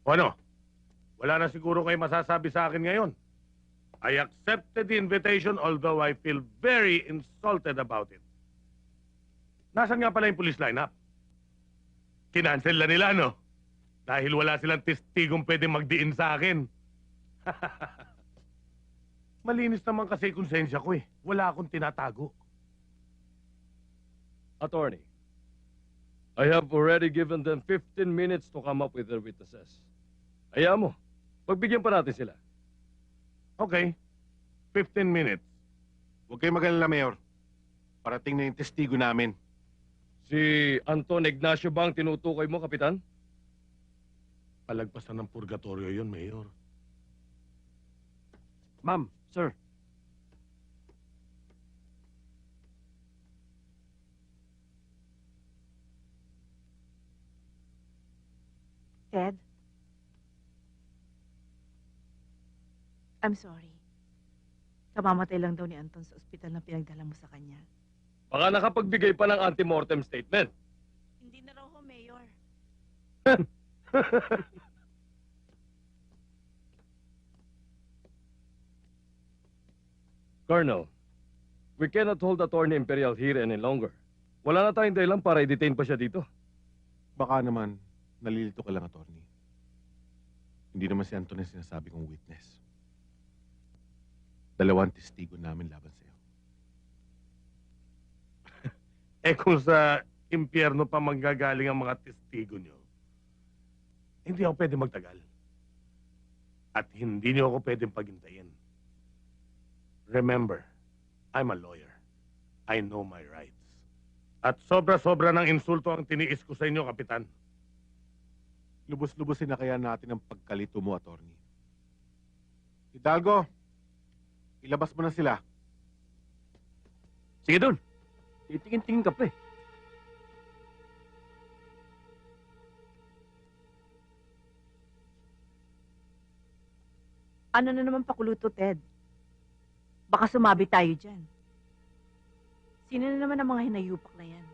S11: O ano? Wala na siguro kayo masasabi sa akin ngayon. I accepted the invitation although I feel very insulted about it. Nasaan nga pala yung police lineup? Kinancel na nila, no? Dahil wala silang testigong pwede magdiin sa akin. Malinis naman kasi konsensya ko eh. Wala akong tinatago.
S2: Attorney, I have already given them 15 minutes to come up with their witnesses. Hayaan mo. Pagbigyan pa natin sila.
S11: Okay. 15 minutes.
S7: Huwag kayong mag-alala, Mayor. Parating na yung testigo namin.
S2: Si Anton Ignacio ba ang tinutukoy mo, Kapitan?
S11: Palagpasan ng purgatorio yun, Mayor.
S12: Ma'am, sir.
S9: Ted? I'm sorry. Kamamatay lang daw ni Anton sa ospital na pinagdala mo sa kanya.
S2: Baka nakapagbigay pa ng antemortem statement.
S9: Hindi na raw ho, Mayor.
S2: Colonel, we cannot hold Attorney Imperial here any longer. Wala na tayong dahilan para i-detain pa siya dito.
S7: Baka naman, nalilito ka lang, attorney. Hindi naman si Anton ang sinasabi kong witness. 2 testigo namin laban sa'yo.
S11: Eh kung sa impyerno pa manggagaling ang mga testigo nyo, hindi ako pwede magtagal. At hindi nyo ako pwedeng paghintayin. Remember, I'm a lawyer. I know my rights. At sobra-sobra ng insulto ang tiniis ko sa inyo, Kapitan.
S7: Lubos-lubosin na kaya natin ang pagkalito mo, attorney. Hidalgo, ilabas mo na sila.
S2: Sige doon. Titingin-tingin ka pa eh.
S9: Ano na naman pakuluto, Ted? Baka sumabi tayo dyan. Sino na naman ang mga hinayupak na yan?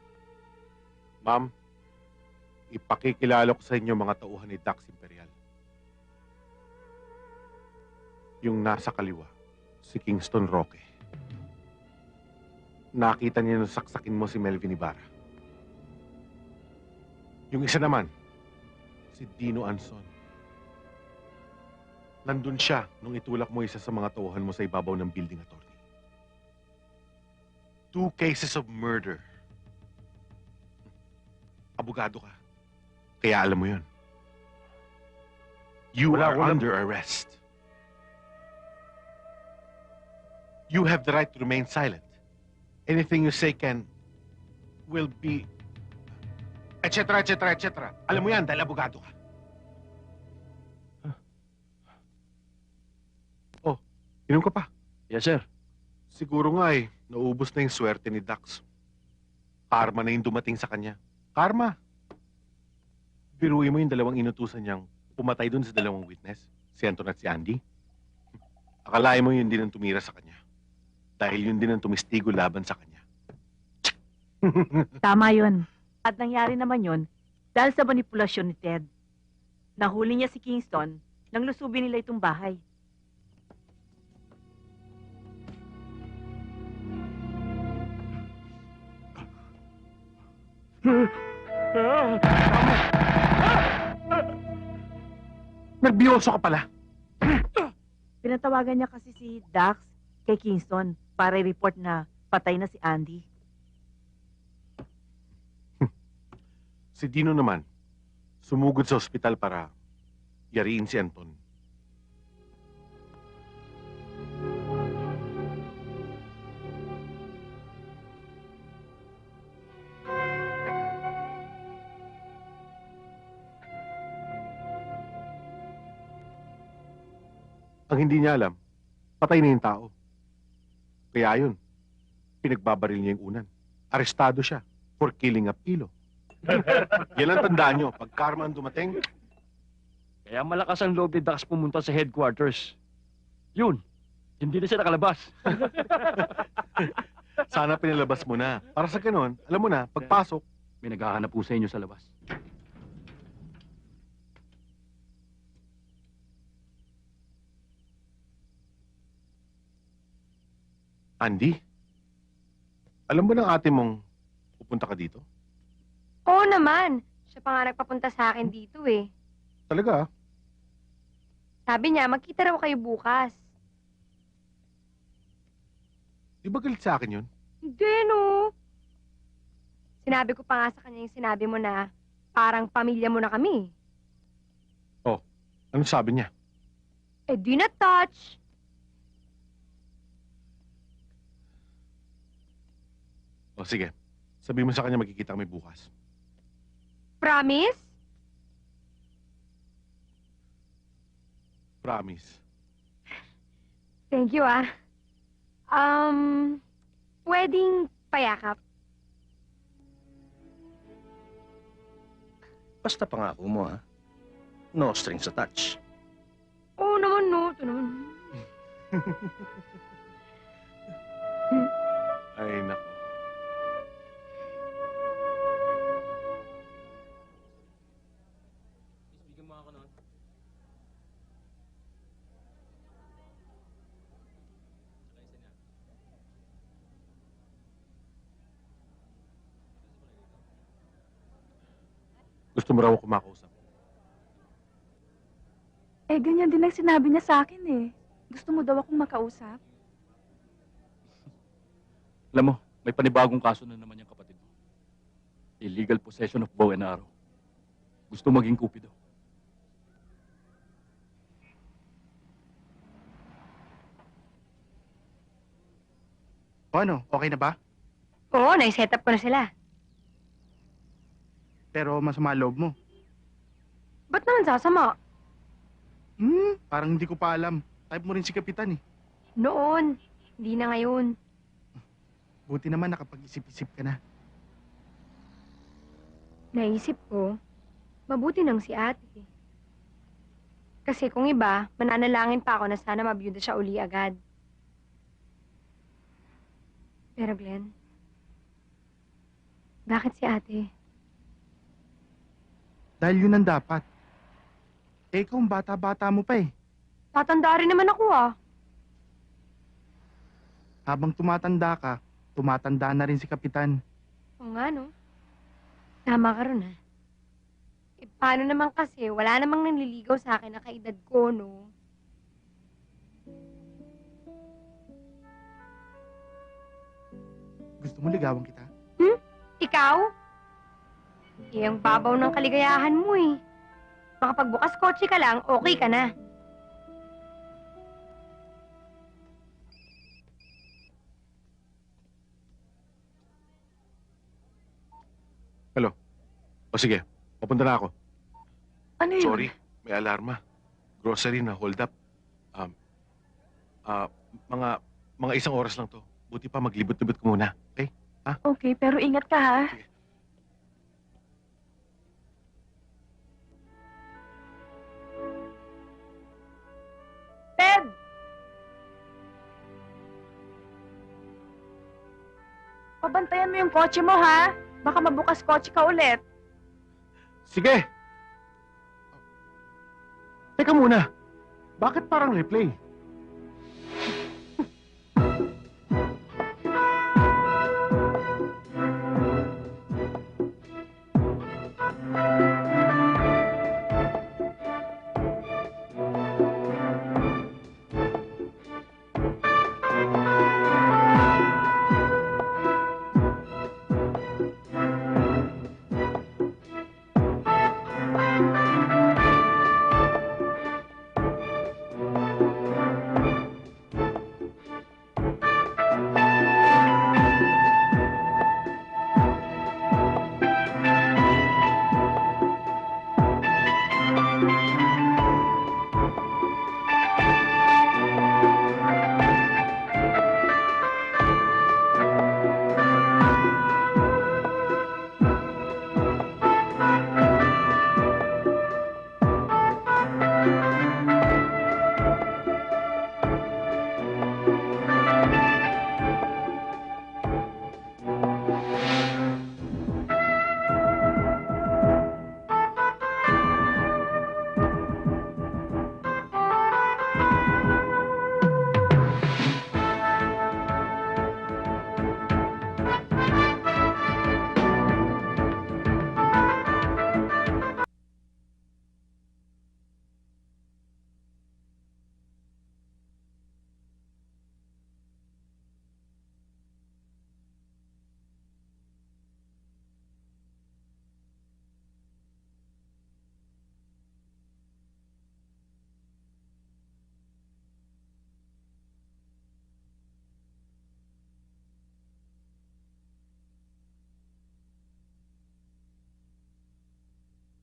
S7: Ma'am, ipakikilala ko sa inyo mga tauhan ni Dax Imperial. Yung nasa kaliwa, si Kingston Roque. Nakita niya nung saksakin mo si Melvin Ibarra. Yung isa naman, si Dino Anson. Nandun siya nung itulak mo isa sa mga tauhan mo sa ibabaw ng building, attorney. 2 cases of murder. Abogado ka. Kaya alam mo yun. You
S11: Wala
S7: are
S11: ko
S7: under arrest. You have the right to remain silent. Anything you say will be, etc., etc., etc. Alam mo yan dahil abogado ka. Oh, inom ka pa.
S2: Yes, sir.
S7: Siguro nga naubos na yung swerte ni Dax. Karma na yung dumating sa kanya. Karma. Biruin mo yung 2 inutusan niyang pumatay dun sa 2 witness. Si Anton at si Andy? Akalain mo yun din ang tumira sa kanya. Dahil yun din ang tumistigo laban sa kanya.
S9: Tama yun. At nangyari naman yun dahil sa manipulasyon ni Ted. Nahuli niya si Kingston nang lusubin nila itong bahay.
S7: Nerbiyoso ka pala.
S9: Pinatawagan niya kasi si Dax kay Kingston para i-report na patay na si Andy.
S7: Si Dino naman, sumugod sa ospital para yariin si Anton. Ang hindi niya alam, patay na yung tao. Kaya yun, pinagbabaril niya yung unan. Arestado siya for killing a pilo. Yan ang tandaan nyo. Pag karma ang dumating,
S2: Kaya malakas ang loob ni Dax pumunta sa headquarters. Yun, hindi na siya nakalabas.
S7: sana pinalabas mo na. Para sa ganun, alam mo na, pagpasok,
S10: May naghahanap po sa inyo sa labas.
S7: Andy, alam mo ng ate mong pupunta ka dito?
S5: Oo naman. Siya pa nga nagpapunta sa akin dito eh.
S7: Talaga?
S5: Sabi niya, magkita raw kayo bukas.
S7: Di ba galit sa akin yun?
S5: Hindi, no. Sinabi ko pa nga sa kanya yung sinabi mo na parang pamilya mo na kami.
S7: Ano sabi niya?
S5: Eh, di na touch.
S7: O sige, sabi mo sa kanya magkikita kami bukas.
S5: Promise?
S7: Promise.
S5: Thank you, ah. Wedding payakap.
S3: Basta pangako mo, ha? No strings attached.
S5: Oo naman, no. Ito naman.
S7: Ay, nako.
S2: Bigyan mo ako nun.
S7: Gusto mo raw ako kumakausap?
S4: Eh, ganyan din ang sinabi niya sa akin eh. Gusto mo daw akong makausap?
S10: Alam mo, may panibagong kaso na naman yung kapatid mo. Illegal possession of bow and arrow. Gusto maging kupido.
S6: O ano, okay na ba?
S5: Oo, nai-set up ko na sila.
S6: Pero masama loob mo.
S5: Ba't naman sasama?
S6: Parang hindi ko pa alam. Type mo rin si Kapitan eh.
S5: Noon. Hindi na ngayon.
S6: Buti naman nakapag-isip-isip ka na.
S5: Naisip ko, mabuti nang si ate. Kasi kung iba, mananalangin pa ako na sana mabiyuda siya uli agad. Pero Glenn, bakit si ate?
S6: Dahil yun ang dapat. Eh, ikaw ang bata-bata mo pa eh.
S5: Tatanda rin naman ako ah.
S6: Habang tumatanda ka, tumatanda na rin si Kapitan.
S5: Oo nga no. Tama ka ron ah. Eh paano naman kasi, wala namang nanliligaw sa akin na kaedad ko no.
S6: Gusto mo ligawan kita?
S5: Ikaw? Eh, ang babaw ng kaligayahan mo eh. Makapagbukas kotse ka lang, okay ka na.
S7: Hello? O sige, papunta na ako.
S4: Ano yun?
S7: Sorry, may alarma. Grocery na hold up. Mga isang oras lang to. Buti pa maglibot-libot ko muna. Okay?
S4: Okay, pero ingat ka ha. Pabantayan mo yung kotse mo, ha? Baka mabukas kotse ka ulit.
S7: Sige! Teka muna. Bakit parang replay?